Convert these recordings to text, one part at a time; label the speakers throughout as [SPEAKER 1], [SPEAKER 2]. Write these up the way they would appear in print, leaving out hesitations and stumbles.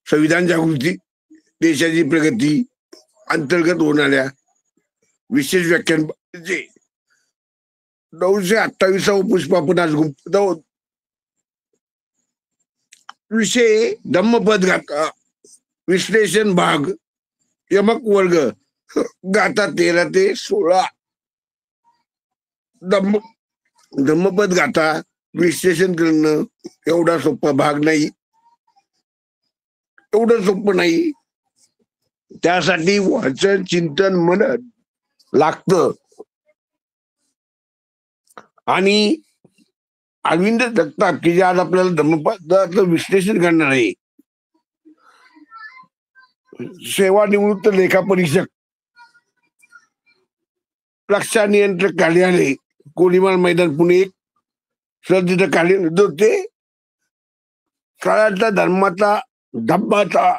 [SPEAKER 1] संविधान जागृती, देशाची प्रगती, अंतर्गत होणाऱ्या विशेष व्याख्यान 928 पुष्प आपण आज गुंफत आहोत. विषय धम्मपद गाथा विश्लेषण भाग यमक वर्ग गाथा 13 ते 16. धम्मपद गाथा विश्लेषण करणं एवढा सोपा भाग नाही, एवढं सोपं नाही. त्यासाठी वाचन चिंतन मनन लागतं. आणि अरविंद जगताप की जे आज आपल्याला धम्मपदाचं विश्लेषण करणार आहे, सेवानिवृत्त लेखा परीक्षक, रक्षा नियंत्रक कार्यालय, कोळीवाल मैदान, पुणे. सर तिथं कार्यरत होते. काळाचा धर्माचा धब्बाचा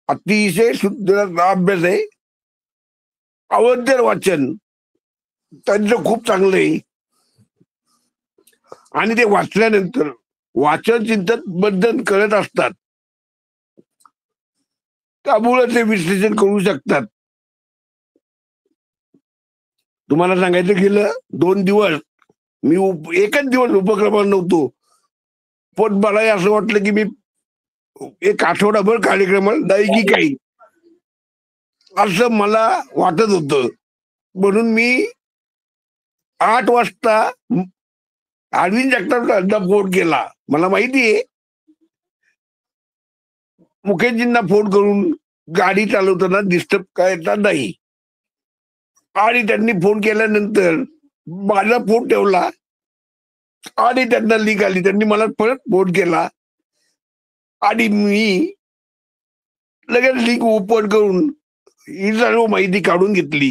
[SPEAKER 1] अतिशय शुद्ध अभ्यास आहे. अवधार वाचन त्यांचं खूप चांगलं आहे. आणि ते वाचल्यानंतर वाचन चिंतन बद्दल करत असतात, त्यामुळे ते विश्लेषण करू शकतात. तुम्हाला सांगायचं गेलं 2 दिवस मी एकच दिवस उपक्रमात नव्हतो, पण मला असं वाटलं की मी एक आठवडाभर कार्यक्रमाला नाही की काही, असं मला वाटत होतं. म्हणून मी 8 वाजता अरविंद जगतापला फोन केला. मला माहितीये मुकेशजींना फोन करून गाडी चालवताना डिस्टर्ब करायचा नाही. आणि त्यांनी फोन केल्यानंतर माझा फोन ठेवला आणि त्यांना लिंक आली. त्यांनी मला परत फोन केला आणि मी लगेच लिंक ओपन करून ही सर्व माहिती काढून घेतली.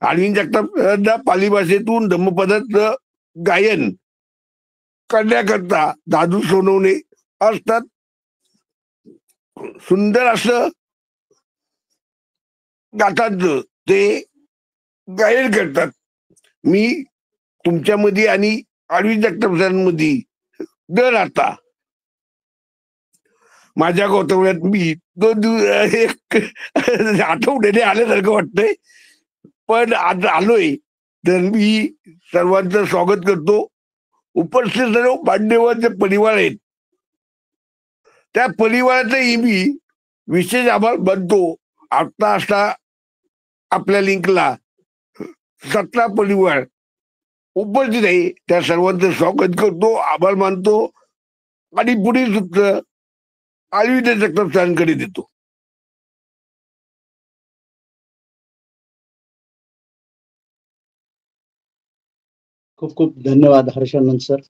[SPEAKER 1] अरविंद जगताप पाली भाषेतून धम्मपदाचं गायन करण्याकरता दादू सोनवणे असतात. सुंदर असं गाथांचं ते गायन करतात. मी तुमच्यामध्ये आणि अरविंद जगताप सरांमध्ये दर आता माझ्या गोतवड्यात मी 2 दिवस आठवड्याने आल्यासारखं वाटतंय, पण आज आलोय. तर मी सर्वांचं स्वागत करतो. उपस्थित सर्व मान्यवरांचे परिवार आहेत, त्या परिवाराचाही मी विशेष आभार मानतो. आता असा आपल्या लिंकला 17 परिवार उपस्थित आहे, त्या सर्वांचं स्वागत करतो, आभार मानतो आणि पुढील सूत्र अरविंद जगताप सरांकडे देतो.
[SPEAKER 2] खूप खूप धन्यवाद हर्षानंद सर.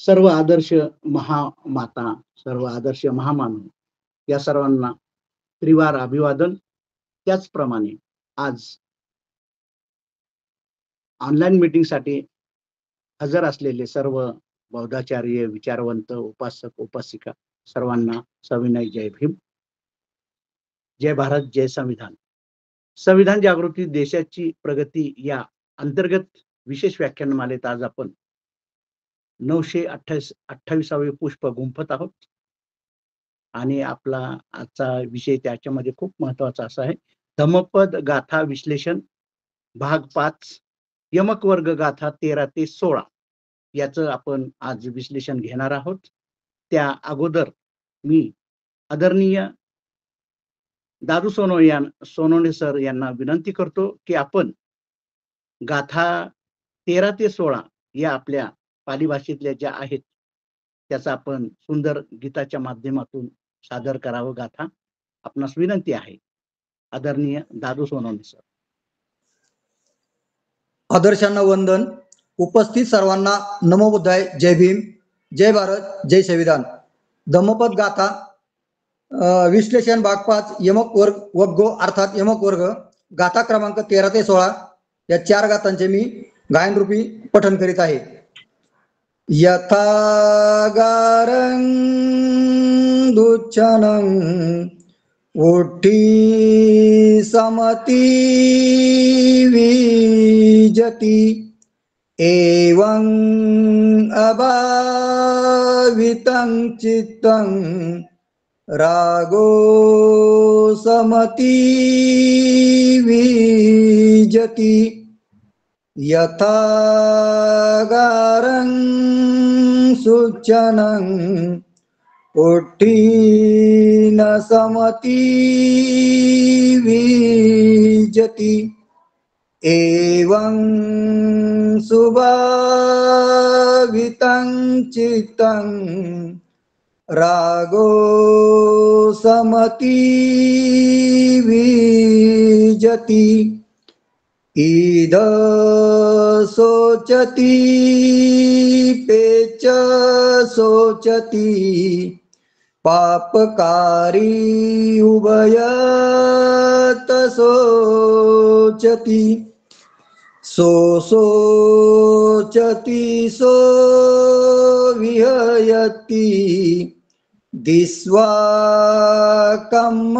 [SPEAKER 2] सर्व आदर्श महामाता, सर्व आदर्श महामानव या सर्वांना त्रिवार अभिवादन. त्याचप्रमाणे आज ऑनलाईन मीटिंगसाठी हजर असलेले सर्व बौद्धाचार्य, विचारवंत, उपासक, उपासिका सर्वांना सविनय जय भीम. जय भारत, जय संविधान. संविधान जागृती देशाची प्रगती या अंतर्गत विशेष व्याख्यानमालेत आज आपण 928 पुष्प गुंफत आहोत. आणि आपला आजचा विषय त्याच्यामध्ये खूप महत्वाचा असा आहे, धम्मपद गाथा विश्लेषण भाग 5 यमक वर्ग गाथा 13 ते 16 याचं आपण आज विश्लेषण घेणार आहोत. त्या अगोदर मी आदरणीय दादू सोनवणे सर यांना विनंती करतो की आपण गाथा 13 ते 16 या आपल्या पाली भाषेतल्या ज्या आहेत त्याचा आपण सुंदर गीताच्या माध्यमातून सादर करावं. गाथा आपणास विनंती आहे. आदरणीय दादू सोनवणे सर.
[SPEAKER 3] आदर्शांना वंदन. उपस्थित सर्वांना नमो बुद्धाय, जय भीम, जय भारत, जय संविधान. धम्मपद गाथा विश्लेषण भाग 5 यमक वर्ग वग्गो अर्थात यमक वर्ग गाथा क्रमांक 13 ते 16 या 4 गाथांचे मी गायन रूपी पठण करीत आहे. यथागारं दुच्छनं ओठी समती विजती एवं अभावितं चित्तं रागो समतीविजति यथा गारं सूचनं कोट्ठीन समतीविजति एवं सुभावितं चित्तं रागो समतीविजति ईद शोचति पेच शोचति पापकारी उभयत शोचति शोचति सो विहयति दिस्वा कम्म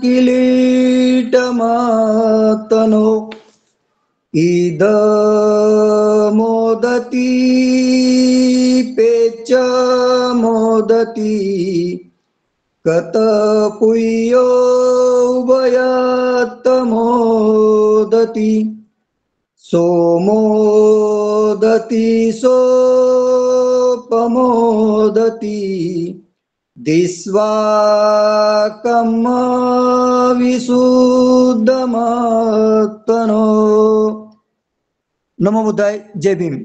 [SPEAKER 3] किलीटमतनो इद मोदति पेच मोदति कतपुयो उभयत मोदति सोमोदति सोपमोदति दिस्वा कम्म विशुद्धमतनो. नमो बुद्धाय. जय भीम.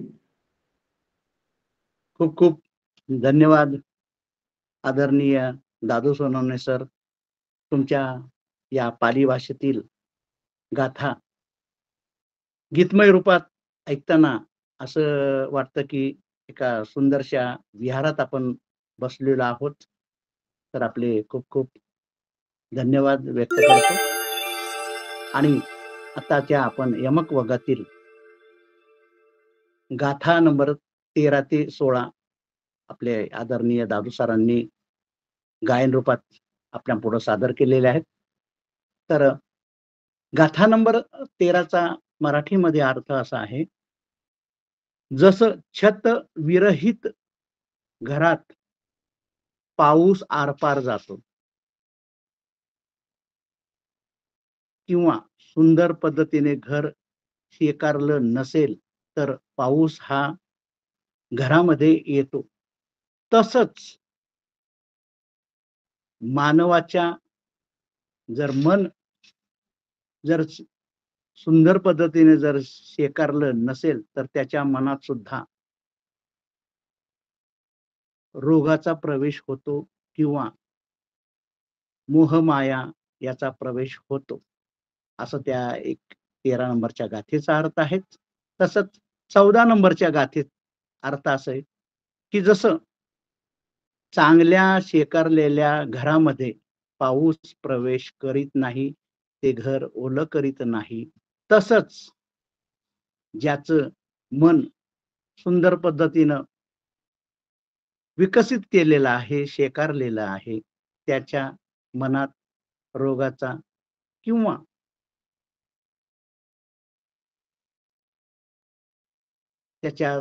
[SPEAKER 2] खूप खूप धन्यवाद आदरणीय दादू सोनवणे सर. तुमच्या या पाली भाषेतील गाथा गीतमय रूपात ऐकताना असं वाटतं की एका सुंदरशा विहारात आपण बसलेलो आहोत. तर आपले खूप खूप धन्यवाद व्यक्त करतो. आणि आताच्या आपण यमक वर्गातील गाथा नंबर 13 ते 16 आपले आदरणीय दादू सरांनी गायन रूपात आपल्या पुढे सादर केलेले आहेत. तर गाथा नंबर 13चा मराठीमध्ये अर्थ असा आहे, जसं छत विरहित घरात पाऊस आरपार जातो किंवा सुंदर पद्धतीने घर शेकारलं नसेल तर पाऊस हा घरामध्ये येतो, तसंच मानवाच्या जर मन जर सुंदर पद्धतीने जर शेकारलं नसेल तर त्याच्या मनात सुद्धा रोगाचा प्रवेश होतो किंवा मोहमाया याचा प्रवेश होतो, असं त्या 13 नंबरच्या गाथेचा अर्थ आहे. तसंच 14 नंबरच्या गाथेत अर्थ असं आहे की जसं चांगल्या शेकारलेल्या घरामध्ये पाऊस प्रवेश करीत नाही, ते घर ओलं करीत नाही, तसंच ज्याचं मन सुंदर पद्धतीनं विकसित केलेलं आहे, शेकारलेलं आहे, त्याच्या मनात रोगाचा किंवा त्याच्या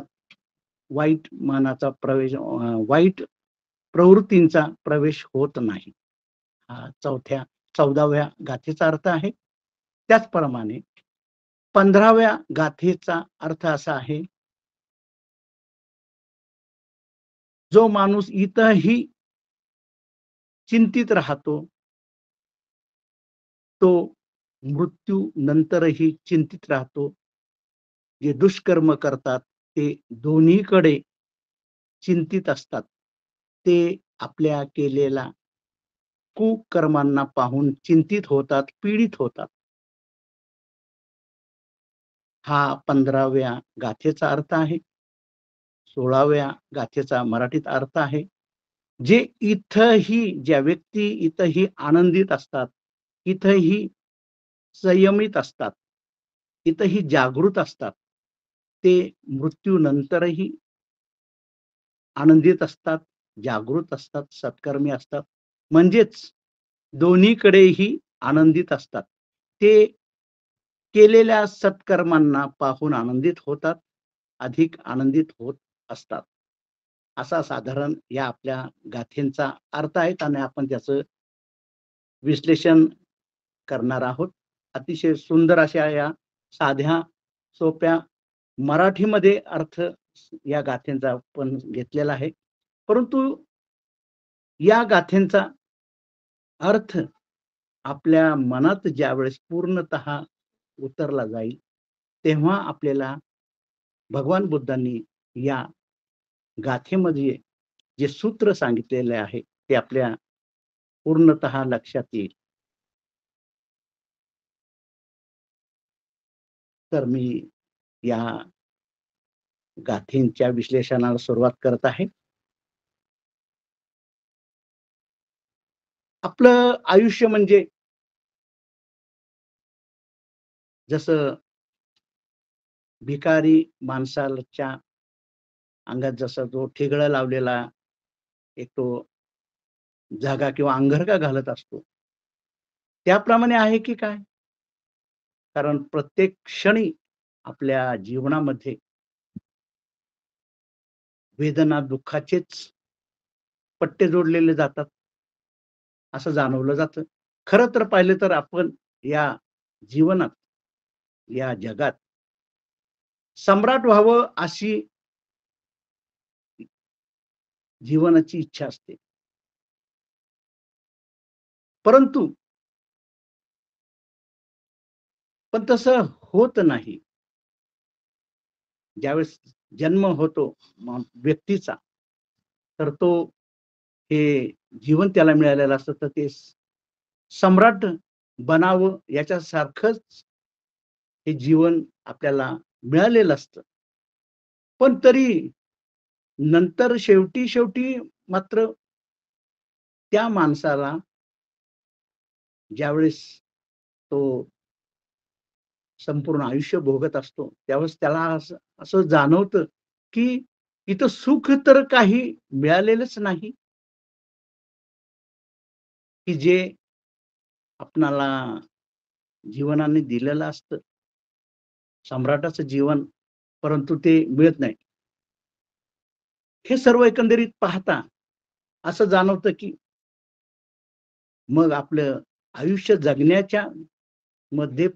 [SPEAKER 2] वाईट मनाचा प्रवेश, वाईट प्रवृत्तींचा प्रवेश होत नाही. हा 14व्या गाथेचा अर्थ आहे. त्याचप्रमाणे 15व्या गाथेचा अर्थ असा आहे, जो माणूस इथंही चिंतित राहतो तो मृत्यू नंतरही चिंतित राहतो. जे दुष्कर्म करतात ते दोन्हीकडे चिंतित असतात. ते आपल्या केलेल्या कुकर्मांना पाहून चिंतित होतात, पीडित होतात. हा 15व्या गाथेचा अर्थ आहे. 16व्या गाथेचा मराठीत अर्थ आहे, जे इथंही ज्या व्यक्ती इथंही आनंदित असतात, इथंही संयमित असतात, इथंही जागृत असतात, ते मृत्यूनंतरही आनंदित असतात, जागृत असतात, सत्कर्मी असतात. म्हणजेच दोन्हीकडेही आनंदित असतात. ते केलेल्या सत्कर्मांना पाहून आनंदित होतात, अधिक आनंदित होत असतात. असा साधारण या आपल्या गाथेंचा अर्थ आहे आणि आपण त्याचं विश्लेषण करणार आहोत. अतिशय सुंदर अशा या साध्या, सोप्या मराठीमध्ये अर्थ या गाथेंचा आपण घेतलेला आहे. परंतु या गाथेंचा अर्थ आपल्या मनात ज्यावेळेस पूर्णतः उतरला जाईल, तेव्हा आपल्याला भगवान बुद्धांनी या गाथेमध्ये जे सूत्र सांगितलेले आहे, ते आपल्या पूर्णतः लक्षात येईल. तर मी या गाथेंच्या विश्लेषणाला सुरुवात करत आहे. आपलं आयुष्य म्हणजे जसं भिकारी माणसाच्या अंगात जसा जो ठिगळा लावलेला एक तो जागा किंवा अंगरखा घालत असतो, त्याप्रमाणे आहे की काय? कारण प्रत्येक क्षणी आपल्या जीवनामध्ये वेदना, दुःखाचेच पट्टे जोडलेले जातात, असं जाणवलं जातं. खरं तर पाहिलं तर आपण या जीवनात, या जगात सम्राट व्हावं अशी जीवनाची इच्छा असते. परंतु पण तसं होत नाही. ज्यावेळेस जन्म होतो व्यक्तीचा, तर तो हे जीवन त्याला मिळालेलं असतं, तर ते सम्राट बनावं याच्यासारखंच हे जीवन आपल्याला मिळालेलं असतं. पण तरी नंतर शेवटी मात्र त्या माणसाला ज्यावेळेस तो संपूर्ण आयुष्य भोगत असतो, त्यावेळेस त्याला असं असं जाणवतं, की इथं सुख तर काही मिळालेलंच नाही, की जे आपणाला जीवनाने दिलेलं असतं. सम्राटाचं जीवन, परंतु ते मिळत नाही. हे सर्व एकंदरीत पाहता असं जाणवतं, की मग आपलं आयुष्य जगण्याच्या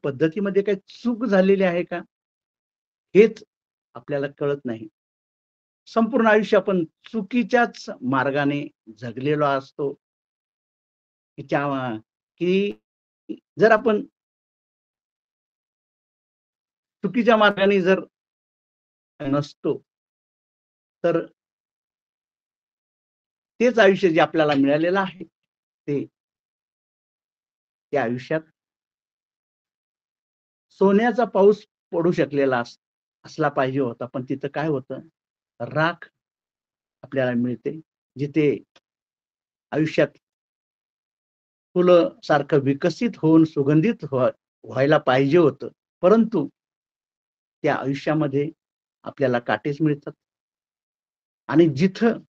[SPEAKER 2] पद्धतीमध्ये काही चूक झालेली आहे का? हेच आपल्याला कळत नाही. संपूर्ण आयुष्य आपण चुकीच्याच मार्गाने जगलेलो असतो. की की जर आपण चुकीच्या मार्गाने जर नसतो, तर तेच आयुष्य जे आपल्याला मिळालेलं आहे, ते त्या आयुष्यात सोन्याचा पाऊस पडू शकलेला असला पाहिजे होता. पण तिथं काय होतं? राख आपल्याला मिळते. जिथे आयुष्यात फुलं सारखं विकसित होऊन सुगंधित व्हायला पाहिजे होतं. परंतु त्या आयुष्यामध्ये आपल्याला काटेच मिळतात. आणि जिथं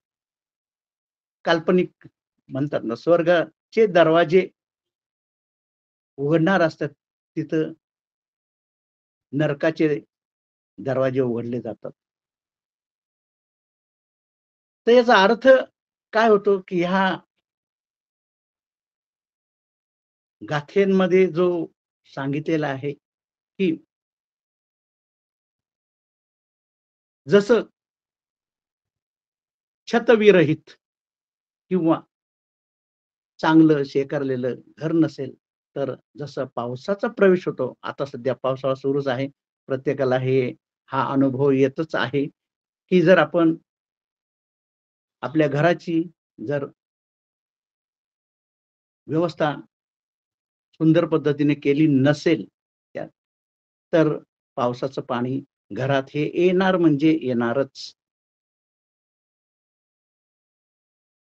[SPEAKER 2] काल्पनिक म्हणतात ना, स्वर्गाचे दरवाजे उघडणार असतात, तिथं नरकाचे दरवाजे उघडले जातात. तर याचा अर्थ काय होतो, की ह्या गाथेंमध्ये जो सांगितलेला आहे, की जसं छतविरहित किंवा चांगलं शेकारलेलं घर नसेल, तर जसं पावसाचा प्रवेश होतो, आता सध्या पावसाळा सुरूच आहे. प्रत्येकाला हा अनुभव येतच आहे, की जर आपण आपल्या घराची जर व्यवस्था सुंदर पद्धतीने केली नसेल, त्यात तर पावसाचं पाणी घरात हे येणार म्हणजे येणारच.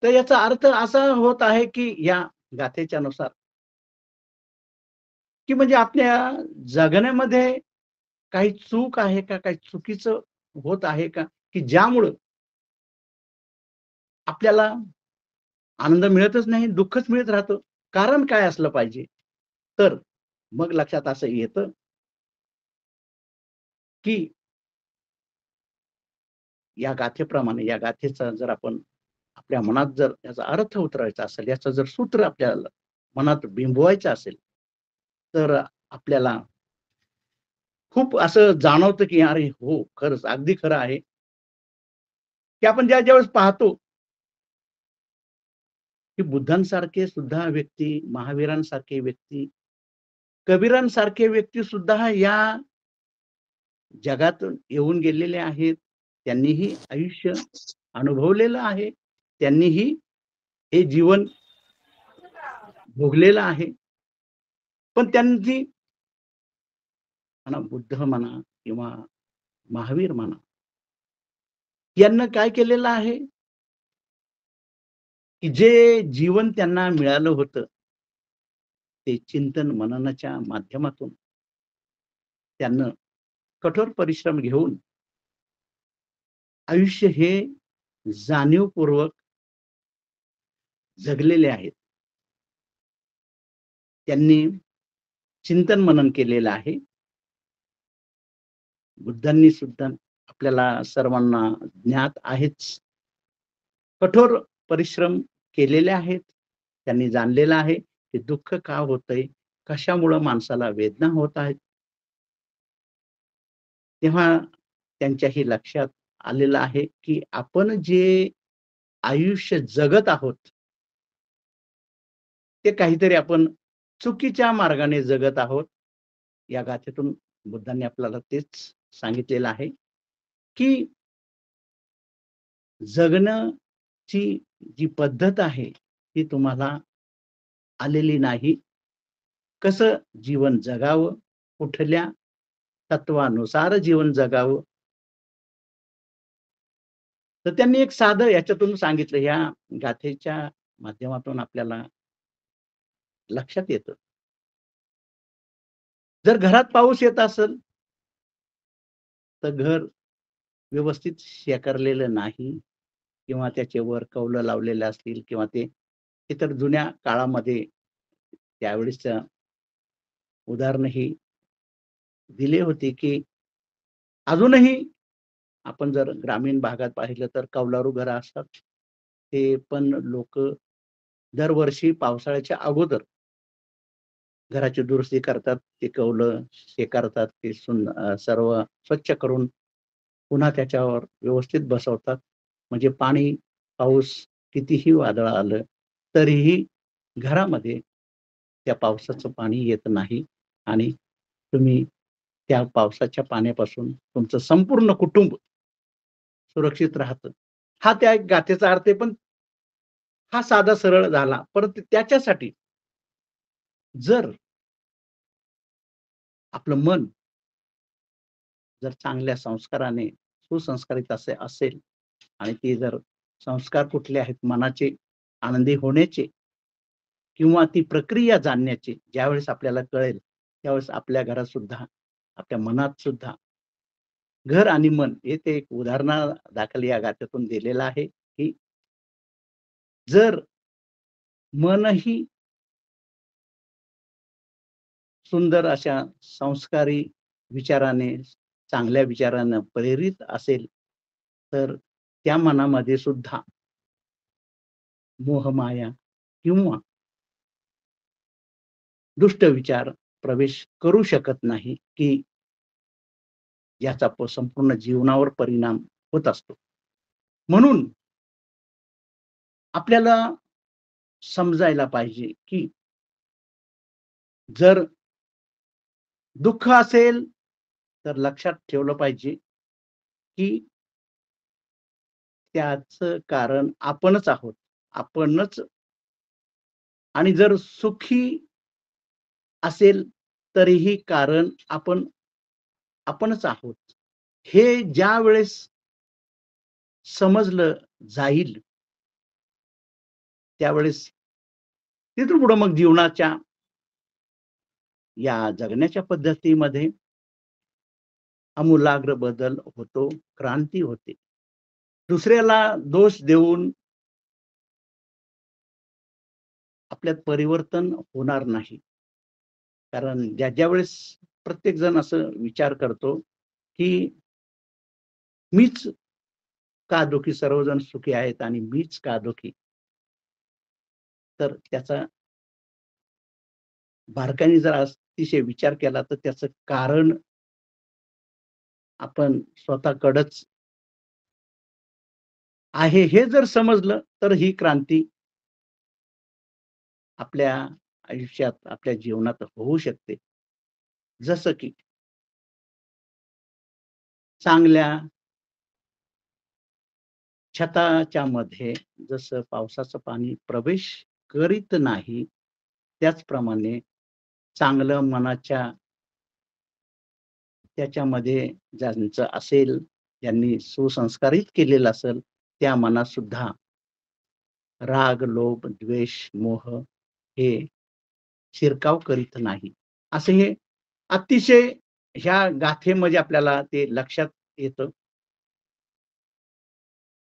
[SPEAKER 2] तर याचा अर्थ असा होत आहे, की या गाथेच्या नुसार, की म्हणजे आपल्या जगण्यामध्ये काही चूक आहे का? काही चुकीचं होत आहे का? की ज्यामुळं आपल्याला आनंद मिळतच नाही, दुःखच मिळत राहतं. कारण काय असलं पाहिजे? तर मग लक्षात असं येतं, की या गाथेप्रमाणे या गाथेचा जर आपण आपल्या मनात जर याचा अर्थ उतरायचा असेल, याचं जर सूत्र आपल्याला मनात बिंबवायचं असेल, तर आपल्याला खूप असं जाणवतं की अरे हो, खरंच अगदी खरं आहे, की आपण ज्यावेळेस पाहतो, की बुद्धांसारखे सुद्धा व्यक्ती, महावीरांसारखे व्यक्ती, कबीरांसारखे व्यक्ती सुद्धा या जगातून येऊन गेलेले आहेत. त्यांनीही आयुष्य अनुभवलेलं आहे. त्यांनीही हे जीवन भोगलेलं आहे. पण त्यांची म्हणा बुद्ध म्हणा किंवा महावीर म्हणा, यांना काय केलेलं आहे, की जे जीवन त्यांना मिळालं होतं, ते चिंतन मननाच्या माध्यमातून त्यांना कठोर परिश्रम घेऊन आयुष्य हे जाणीवपूर्वक जगलेले आहेत. त्यांनी चिंतन मनन केलेलं आहे. बुद्धांनी सुद्धा आपल्याला सर्वांना ज्ञात आहेच. कठोर परिश्रम केलेले आहेत. त्यांनी जाणलेलं आहे, की दुःख का होतंय? कशामुळं माणसाला वेदना होत आहेत? तेव्हा त्यांच्याही लक्षात आलेलं आहे, की आपण जे आयुष्य जगत आहोत, ते काहीतरी आपण चुकीच्या मार्गाने जगत आहोत. या गाथेतून बुद्धांनी आपल्याला तेच सांगितलेलं आहे, की जगण्याची जी पद्धत आहे, ती तुम्हाला आलेली नाही. कसं जीवन जगावं, कुठल्या तत्वानुसार जीवन जगावं. तर त्यांनी एक साधं याच्यातून सांगितलं, ह्या गाथेच्या माध्यमातून आपल्याला लक्षात येतं. जर घरात पाऊस येत असेल, तर घर व्यवस्थित शेकरलेलं नाही किंवा त्याचे वर कौलं लावलेले असतील किंवा ते इतर जुन्या काळामध्ये त्यावेळेसच्या उदाहरणं ही दिली होती, की अजूनही आपण जर ग्रामीण भागात पाहिलं तर कौलारू घरं असतात. ते पण लोकं दरवर्षी पावसाळ्याच्या अगोदर घराची दुरुस्ती करतात. ते कौलं शेकारतात. ते सर्व स्वच्छ करून पुन्हा त्याच्यावर व्यवस्थित बसवतात. म्हणजे पाणी, पाऊस कितीही वादळ आलं, तरीही घरामध्ये त्या पावसाचं पाणी येत नाही आणि तुम्ही त्या पावसाच्या पाण्यापासून तुमचं संपूर्ण कुटुंब सुरक्षित राहतं. हा त्या एक गाथेचा अर्थ आहे, पण हा साधा सरळ झाला. परंतु त्याच्यासाठी जर आपलं मन जर चांगल्या संस्काराने सुसंस्कारित असेल आणि ते जर संस्कार कुठले आहेत मनाचे आनंदी होण्याचे किंवा ती प्रक्रिया जाणण्याची ज्यावेळेस आपल्याला कळेल, त्यावेळेस आपल्या घरात सुद्धा, आपल्या मनात सुद्धा घर आणि मन हे ते एक उदाहरणादाखल या गाथेतून दिलेलं आहे, की जर मनही सुंदर अशा संस्कारी विचाराने, चांगल्या विचारानं प्रेरित असेल, तर त्या मनामध्ये सुद्धा मोहमाया किंवा दुष्ट विचार प्रवेश करू शकत नाही, की याचा संपूर्ण जीवनावर परिणाम होत असतो. म्हणून आपल्याला समजायला पाहिजे, की जर दुःख असेल, तर लक्षात ठेवलं पाहिजे, की त्याचं कारण आपणच आहोत. आपणच आणि जर सुखी असेल, तरीही कारण आपणच आहोत. हे ज्यावेळेस समजलं जाईल, त्यावेळेस तिथून पुढे मग जीवनाच्या या जगण्याच्या पद्धतीमध्ये आमूलाग्र बदल होतो, क्रांती होते. दुसऱ्याला दोष देऊन आपल्यात परिवर्तन होणार नाही. कारण ज्या-ज्या वेळेस प्रत्येक जण असं विचार करतो, की मीच का दुखी, सर्वजण सुखी आहेत आणि मीच का दुखी. तर त्याचा बारकाईने जर अतिशय विचार केला तर त्याचं कारण आपण स्वतःकडंच आहे हे जर समजलं तर ही क्रांती आपल्या आयुष्यात, आपल्या जीवनात होऊ शकते. जसं की चांगल्या छताच्या मध्ये जसं पावसाचं पाणी प्रवेश करीत नाही, त्याचप्रमाणे चांगलं मनाच्या त्याच्यामध्ये ज्यांचं असेल, ज्यांनी सुसंस्कारित केलेलं असेल, त्या मनात सुद्धा राग, लोभ, द्वेष, मोह हे शिरकाव करीत नाही. असं हे अतिशय ह्या गाथेमध्ये आपल्याला ते लक्षात येतं.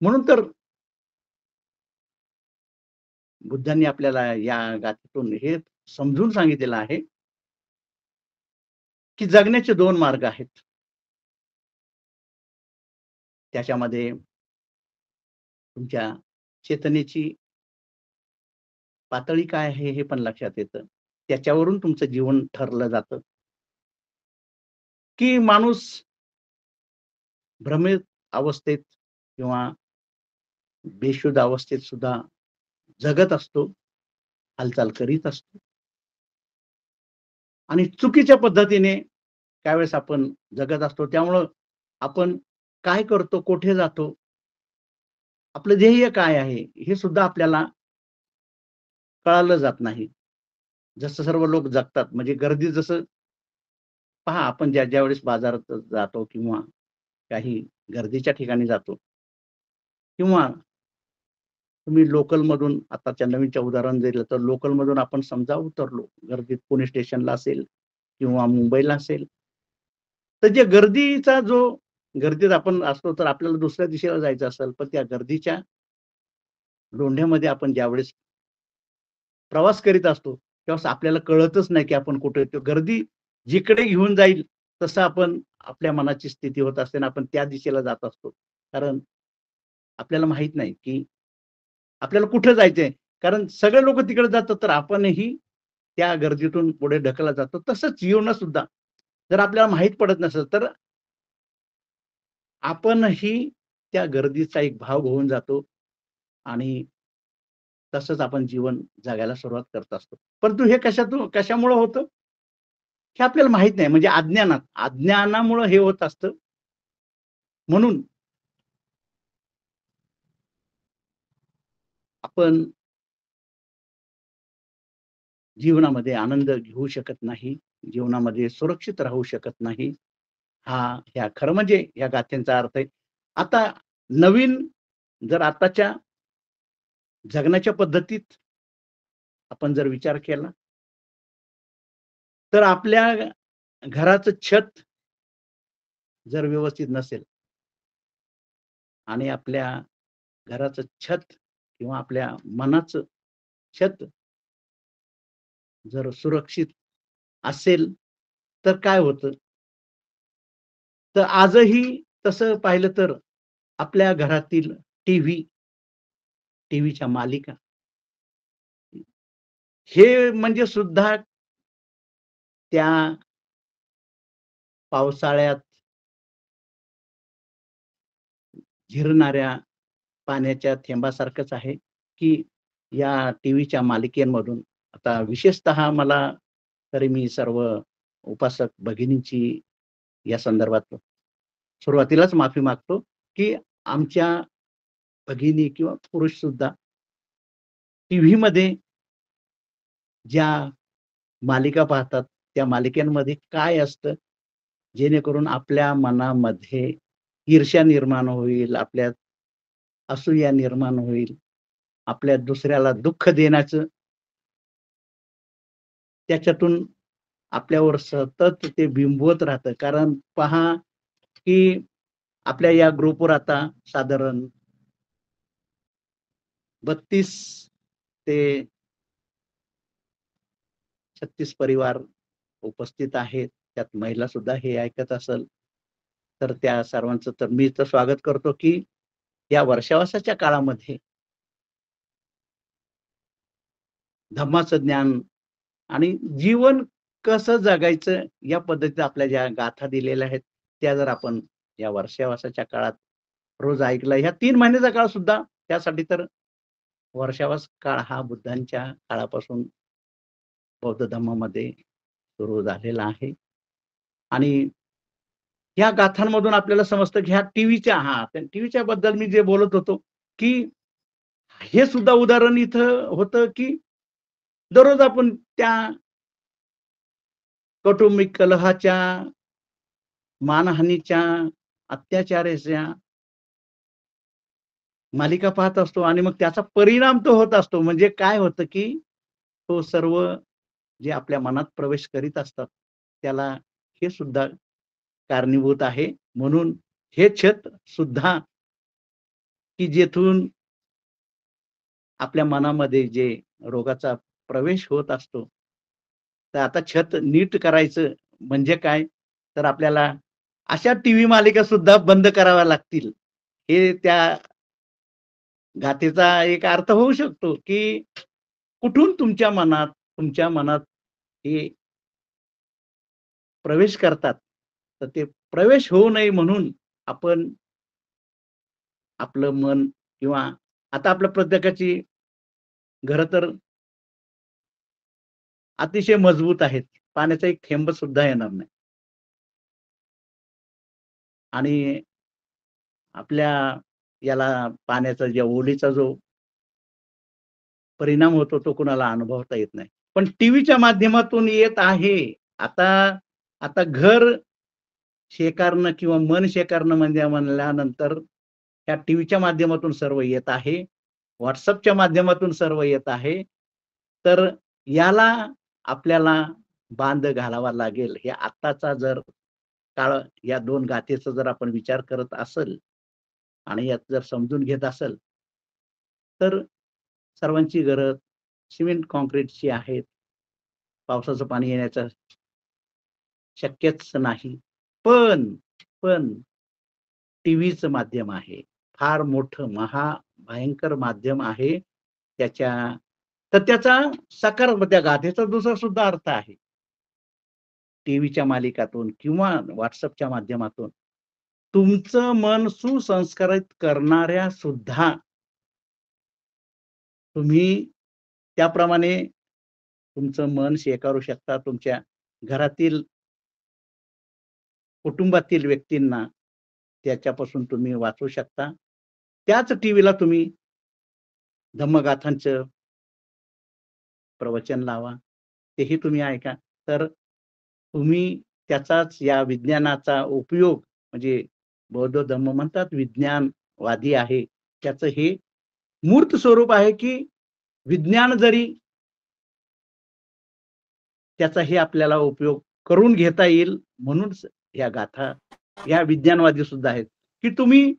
[SPEAKER 2] म्हणून तर बुद्धांनी आपल्याला या गाथेतून हे समजून सांगितलेलं आहे, की जगण्याचे 2 मार्ग आहेत. त्याच्यामध्ये तुमच्या चेतनेची पातळी काय आहे हे पण लक्षात येतं. त्याच्यावरून तुमचं जीवन ठरलं जातं, की माणूस भ्रमित अवस्थेत किंवा बेशुद्ध अवस्थेत सुद्धा जगत असतो, हालचाल करीत असतो आणि चुकीच्या पद्धतीने त्यावेळेस आपण जगत असतो. त्यामुळं आपण काय करतो, कुठे जातो, आपलं ध्येय काय आहे, हे सुद्धा आपल्याला कळालं जात नाही. जसं सर्व लोक जगतात म्हणजे गर्दी जसं पहा आपण ज्या-ज्यावेळेस बाजारात जातो किंवा काही गर्दीच्या ठिकाणी जातो किंवा तुम्ही लोकलमधून आताच्या नवीनच्या उदाहरण दिलं तर लोकलमधून आपण समजा उतरलो, गर्दीत पुणे स्टेशनला असेल किंवा मुंबईला असेल, तर जे गर्दीत आपण असतो तर आपल्याला दुसऱ्या दिशेला जायचं असेल, पण त्या गर्दीच्या लोंढ्यामध्ये आपण ज्यावेळेस प्रवास करीत असतो, त्यावेळेस आपल्याला कळतच नाही की आपण कुठे येतो. गर्दी जिकडे घेऊन जाईल तसं आपण आपल्या मनाची स्थिती होत असते आणि आपण त्या दिशेला जात असतो. कारण आपल्याला माहीत नाही की आपल्याला कुठे जायचंय. कारण सगळे लोकं तिकडे जातात, तर आपणही त्या गर्दीतून पुढे ढकलला जातो. तसंच जीवनात सुद्धा जर आपल्याला माहीत पडत नसेल, तर आपणही त्या गर्दीचा एक भाग होऊन जातो आणि तसंच आपण जीवन जगायला सुरुवात करत असतो. परंतु हे कशामुळं होतं? हे आपल्याला माहीत नाही. म्हणजे अज्ञानामुळं हे होत असतं. म्हणून आपण जीवनामध्ये आनंद घेऊ शकत नाही, जीवनामध्ये सुरक्षित राहू शकत नाही. ह्या खरं म्हणजे या गाथेंचा अर्थ आहे. आता नवीन जर आताच्या जगण्याच्या पद्धतीत आपण जर विचार केला, तर आपल्या घराचं छत जर व्यवस्थित नसेल आणि आपल्या घराचं छत किंवा आपल्या मनाचं छत जर सुरक्षित असेल, तर काय होतं? तर आजही तसं पाहिलं तर आपल्या घरातील टीव्ही, टीव्हीच्या मालिका हे म्हणजे सुद्धा त्या पावसाळ्यात झिरणाऱ्या पाण्याच्या थेंबासारखंच आहे, की या टीव्हीच्या मालिकेमधून आता विशेषतः मला तरी मी सर्व उपासक भगिनींची या संदर्भात सुरुवातीलाच माफी मागतो, की आमच्या भगिनी किंवा पुरुष सुद्धा टीव्हीमध्ये ज्या मालिका पाहतात, त्या मालिकांमध्ये काय असतं, जेणेकरून आपल्या मनामध्ये ईर्ष्या निर्माण होईल, आपल्यात असूया निर्माण होईल, आपल्या दुसऱ्याला दुःख देण्याचं त्याच्यातून आपल्यावर सतत ते बिंबवत राहतं. कारण पहा, की आपल्या या ग्रुपवर आता साधारण 32 ते 36 परिवार उपस्थित आहेत. त्यात महिला सुद्धा हे ऐकत असेल. तर त्या सर्वांचं तर मी तर स्वागत करतो, की या वर्षावासाच्या काळामध्ये धम्माचं ज्ञान आणि जीवन कसं जगायचं या पद्धतीत आपल्या ज्या गाथा दिलेल्या आहेत, त्या जर आपण या वर्षावासाच्या काळात रोज ऐकलं, ह्या 3 महिन्याचा काळ सुद्धा त्यासाठी तर वर्षावास काळ हा बुद्धांच्या काळापासून बौद्ध धर्मामध्ये सुरू झालेला आहे. आणि ह्या गाथांमधून आपल्याला समजतं, की ह्या टीव्हीच्या बद्दल मी जे बोलत होतो, की हे सुद्धा उदाहरण इथं होतं, की दररोज आपण त्या कौटुंबिक कलहाच्या, मानहानीच्या, अत्याचाराच्या मालिका पाहत असतो आणि मग त्याचा परिणाम तो होत असतो. म्हणजे काय होतं, की तो सर्व जे आपल्या मनात प्रवेश करीत असतात, त्याला हे सुद्धा कारणीभूत आहे. म्हणून हे छत सुद्धा, की जेथून आपल्या मनामध्ये जे रोगाचा प्रवेश होत असतो, तर आता छत नीट करायचं म्हणजे काय? तर आपल्याला अशा टीव्ही मालिका सुद्धा बंद कराव्या लागतील. हे त्या गाथेचा एक अर्थ होऊ शकतो, की कुठून तुमच्या मनात हे प्रवेश करतात. तर ते प्रवेश होऊ नये म्हणून आपण आपलं मन किंवा आता आपल्या प्रत्येकाची घरं तर अतिशय मजबूत आहेत. पाण्याचा एक थेंब सुद्धा येणार नाही. आणि आपल्या याला पाण्याचा ज्या ओलीचा जो परिणाम होतो तो कुणाला अनुभवता येत नाही. पण टीव्हीच्या माध्यमातून येत आहे. आता आता घर शेकारणं किंवा मन शेकारणं म्हणजे म्हणल्यानंतर त्या टीव्हीच्या माध्यमातून सर्व येत आहे. WhatsAppच्या माध्यमातून सर्व येत आहे. तर याला आपल्याला बांध घालावा लागेल. हे आत्ताचा जर काळ या 2 गाथेचा जर आपण विचार करत असेल आणि यात जर समजून घेत असेल, तर सर्वांची घरं सिमेंट काँक्रीटची आहेत. पावसाचं पाणी येण्याचं शक्यच नाही. पण टीव्हीचं माध्यम आहे. फार मोठं महाभयंकर माध्यम आहे. त्याच्या तर त्याचा त्या गाथेचा दुसरा सुद्धा अर्थ आहे. टीव्हीच्या मालिकातून किंवा WhatsAppच्या माध्यमातून तुमचं मन सुसंस्कारित करणाऱ्या सुद्धा तुम्ही त्याप्रमाणे तुमचं मन शेकारू शकता. तुमच्या घरातील, कुटुंबातील व्यक्तींना त्याच्यापासून तुम्ही वाचवू शकता. त्याच टीव्हीला तुम्ही धम्मगाथांचं प्रवचन लावा. तेही तुम्ही ऐका. तर तुम्ही त्याचाच या विज्ञानाचा उपयोग म्हणजे बौद्ध धम्म म्हणतात विज्ञानवादी आहे. त्याचं हे मूर्त स्वरूप आहे, की विज्ञान जरी त्याचा हे आपल्याला उपयोग करून घेता येईल म्हणूनच या गाथा या विज्ञानवादी सुद्धा आहेत, की तुम्ही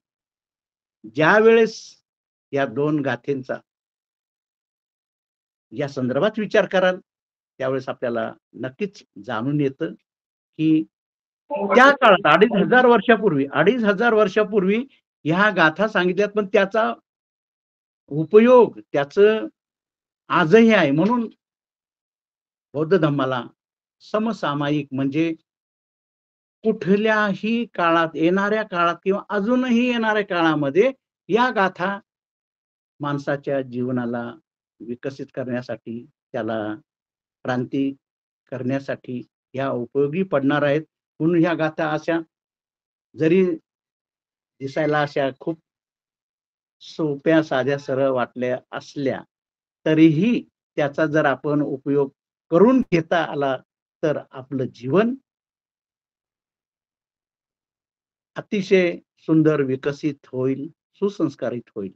[SPEAKER 2] ज्यावेळेस या 2 गाथेंचा या संदर्भात विचार कराल, त्यावेळेस आपल्याला नक्कीच जाणून येतं, की त्या काळात 2,500 वर्षापूर्वी ह्या गाथा सांगितल्यात, पण त्याचा उपयोग त्याचं आजही आहे. म्हणून बौद्ध धम्माला समसामायिक म्हणजे कुठल्याही काळात, येणाऱ्या काळात किंवा अजूनही येणाऱ्या काळामध्ये या गाथा माणसाच्या जीवनाला विकसित करण्यासाठी, त्याला क्रांती करण्यासाठी ह्या उपयोगी पडणार आहेत. म्हणून ह्या गाथा अशा जरी दिसायला अशा खूप सोप्या, साध्या, सरळ वाटल्या असल्या, तरीही त्याचा जर आपण उपयोग करून घेता आला, तर आपलं जीवन अतिशय सुंदर, विकसित होईल, सुसंस्कारित होईल.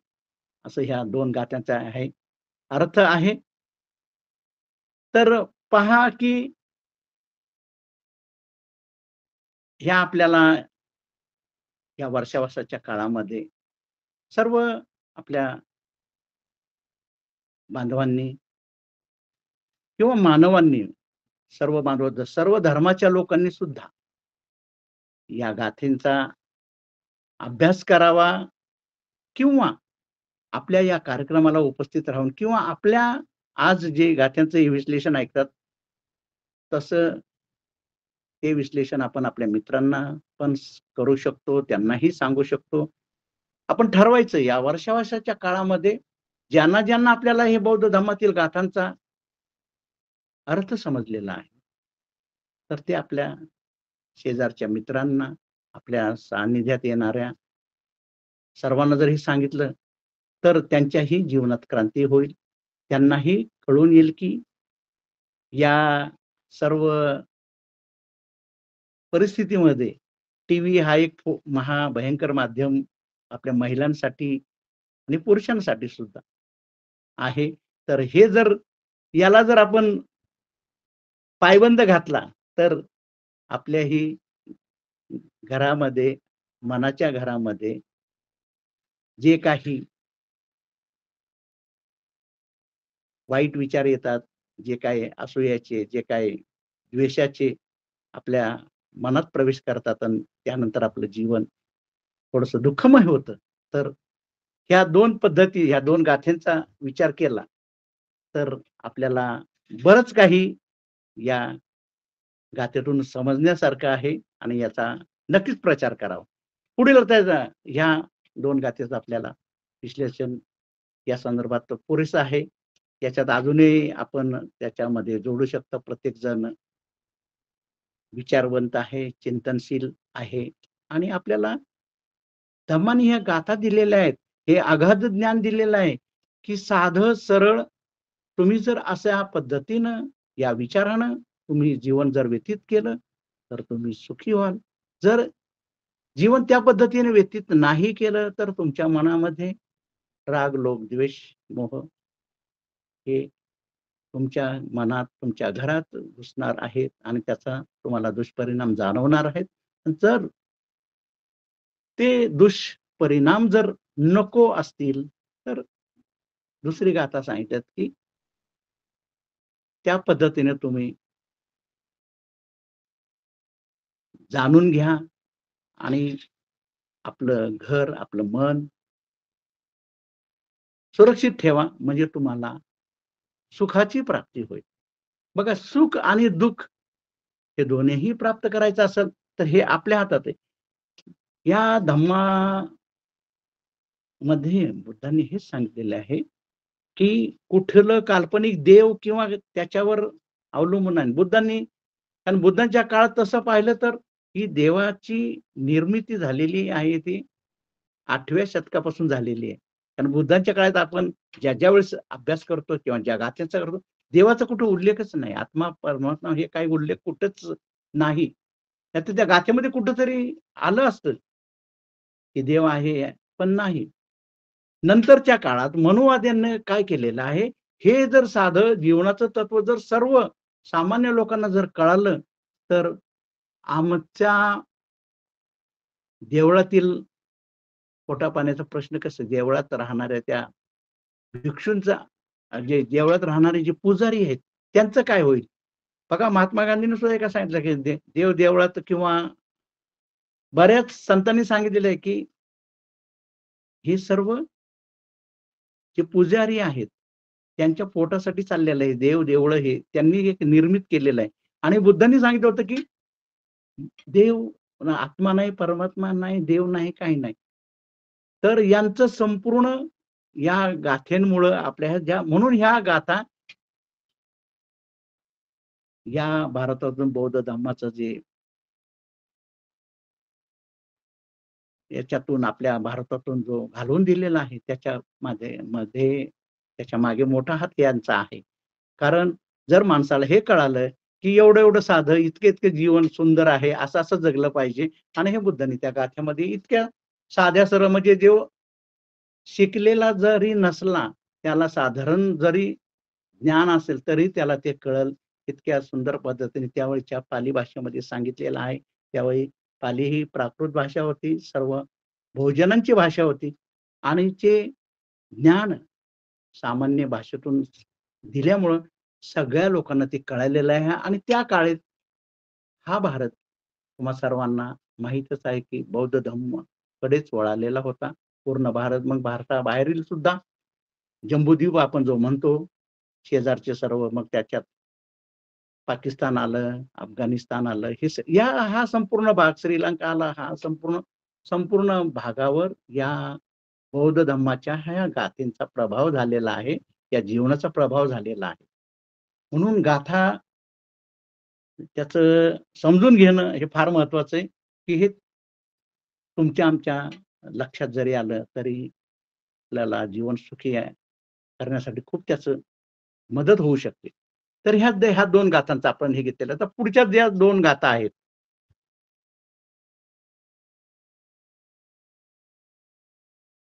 [SPEAKER 2] असं ह्या 2 गाथांचा आहे अर्थ आहे. तर पहा, की ह्या आपल्याला या वर्षावासाच्या काळामध्ये सर्व आपल्या बांधवांनी किंवा मानवांनी, सर्व धर्माच्या लोकांनी सुद्धा या गाथेंचा अभ्यास करावा किंवा आपल्या या कार्यक्रमाला उपस्थित राहून किंवा आपल्या आज जे गाथ्यांचं हे विश्लेषण ऐकतात, तसं ते विश्लेषण आपण आपल्या मित्रांना पण करू शकतो, त्यांनाही सांगू शकतो. आपण ठरवायचं या वर्षाच्या काळामध्ये ज्यांना आपल्याला हे बौद्ध धर्मातील गाथांचा अर्थ समजलेला आहे, तर ते आपल्या शेजारच्या मित्रांना, आपल्या सान्निध्यात येणाऱ्या सर्वांना जर हे सांगितलं, तर त्यांच्याही जीवनात क्रांती होईल. त्यांनाही कळून येईल की या सर्व परिस्थितीमध्ये टीव्ही हा एक महाभयंकर माध्यम आपल्या महिलांसाठी आणि पुरुषांसाठी सुद्धा आहे. तर हे जर याला जर आपण पायबंद घातला, तर आपल्याही घरामध्ये, मनाच्या घरामध्ये जे काही वाईट विचार येतात, जे काही असूयाचे, जे काही द्वेषाचे आपल्या मनात प्रवेश करतात आणि त्यानंतर आपलं जीवन थोडंसं दुःखमय होतं. तर ह्या 2 पद्धती, ह्या 2 गाथेंचा विचार केला, तर आपल्याला बरंच काही या गाथेतून समजण्यासारखं आहे आणि याचा नक्कीच प्रचार करावा. पुढील त्याचा ह्या 2 गाथेचं आपल्याला विश्लेषण या संदर्भात पुरेसं आहे. याच्यात अजूनही आपण त्याच्यामध्ये जोडू शकतो. प्रत्येक जण विचारवंत आहे, चिंतनशील आहे आणि आपल्याला धम्माने ह्या गाथा दिलेल्या आहेत. हे अगाध ज्ञान दिलेलं आहे, की साधं सरळ तुम्ही जर अशा पद्धतीनं या विचारानं तुम्ही जीवन जर व्यतीत केलं, तर तुम्ही सुखी व्हाल. जर जीवन त्या पद्धतीने व्यतीत नाही केलं, तर तुमच्या मनामध्ये राग, लोभ, द्वेष, मोह हे तुमच्या मनात, तुमच्या घरात घुसणार आहेत आणि त्याचा तुम्हाला दुष्परिणाम जाणवणार आहेत. जर ते दुष्परिणाम जर नको असतील, तर दुसरी गाथा सांगितल्यात, की त्या पद्धतीने तुम्ही जाणून घ्या आणि आपलं घर, आपलं मन सुरक्षित ठेवा, म्हणजे तुम्हाला सुखाची प्राप्ती होईल. बघा, सुख आणि दुःख हे दोन्हीही प्राप्त करायचं असेल, तर हे आपल्या हातात आहे. या धम्मामध्ये बुद्धांनी हेच सांगितलेलं आहे, की कुठलं काल्पनिक देव किंवा त्याच्यावर अवलंबून आहे. बुद्धांनी, कारण बुद्धांच्या काळात तसं पाहिलं तर ही देवाची निर्मिती झालेली आहे ती 8व्या शतकापासून झालेली आहे. कारण बुद्धांच्या काळात आपण ज्या वेळेस अभ्यास करतो किंवा ज्या गाथेचा करतो, देवाचा कुठे उल्लेखच नाही. आत्मा, परमात्मा हे काही उल्लेख कुठंच नाही. नाहीतर त्या गाथेमध्ये कुठेतरी आलं असतं, की देव आहे, पण नाही. नंतरच्या काळात मनुवाद्यांनी काय केलेलं आहे, हे जर साधं जीवनाचं तत्व जर सर्व सामान्य लोकांना जर कळालं, तर आमच्या देवळातील पोटापाण्याचा प्रश्न कसं, देवळात राहणाऱ्या त्या भिक्षूंचा, जे देवळात राहणारे जे पुजारी आहेत, त्यांचं काय होईल? बघा, महात्मा गांधींनी सुद्धा एका सांगितलं, की देव देवळात किंवा बऱ्याच संतांनी सांगितलेलं आहे, की हे सर्व जे पुजारी आहेत, त्यांच्या पोटासाठी चाललेलं आहे. देव देवळं हे त्यांनी एक निर्मित केलेलं आहे. आणि बुद्धांनी सांगितलं होतं, की देव आत्मा नाही, परमात्मा नाही, देव नाही, काही नाही. तर यांचं संपूर्ण या गाथेंमुळं आपल्या ह्या ज्या, म्हणून ह्या गाथा या भारतातून बौद्ध धर्माचं जे याच्यातून आपल्या भारतातून जो घालवून दिलेला आहे, मध्ये त्याच्या मागे मोठा हात यांचा आहे. कारण जर माणसाला हे कळालं, की एवढं-एवढं साधं, इतकं-इतकं जीवन सुंदर आहे, असं-असं जगलं पाहिजे आणि हे बुद्धांनी त्या गाथ्यामध्ये इतक्या साध्या सरळ, म्हणजे जो शिकलेला जरी नसला, त्याला साधारण जरी ज्ञान असेल, तरी त्याला ते कळेल इतक्या सुंदर पद्धतीने त्यावेळच्या पाली भाषेमध्ये सांगितलेलं आहे. त्यावेळी पाली ही प्राकृत भाषा होती, सर्व बहुजनांची भाषा होती आणि ते ज्ञान सामान्य भाषेतून दिल्यामुळं सगळ्या लोकांना ते कळालेलं आहे आणि त्या काळात हा भारत तुम्हा सर्वांना माहीतच आहे की बौद्ध धर्म कडेच वळालेला होता. पूर्ण भारत, मग भारताबाहेरील सुद्धा जम्बूद्वीप आपण जो म्हणतो, शेजारचे सर्व, मग त्याच्यात पाकिस्तान आलं, अफगाणिस्तान आलं, हा संपूर्ण भाग, श्रीलंका आला, हा संपूर्ण संपूर्ण भागावर या बौद्ध धर्माच्या ह्या गाथेंचा प्रभाव झालेला आहे, या जीवनाचा प्रभाव झालेला आहे. म्हणून गाथा त्याचं समजून घेणं हे फार महत्वाचं आहे, की हे तुमच्या आमच्या लक्षात जरी आलं तरी आपल्याला जीवन सुखी करण्यासाठी खूप त्याचं मदत होऊ शकते. तर ह्या 2 गाथांचा आपण हे घेतलेलं. तर पुढच्या ज्या 2 गाथा आहेत,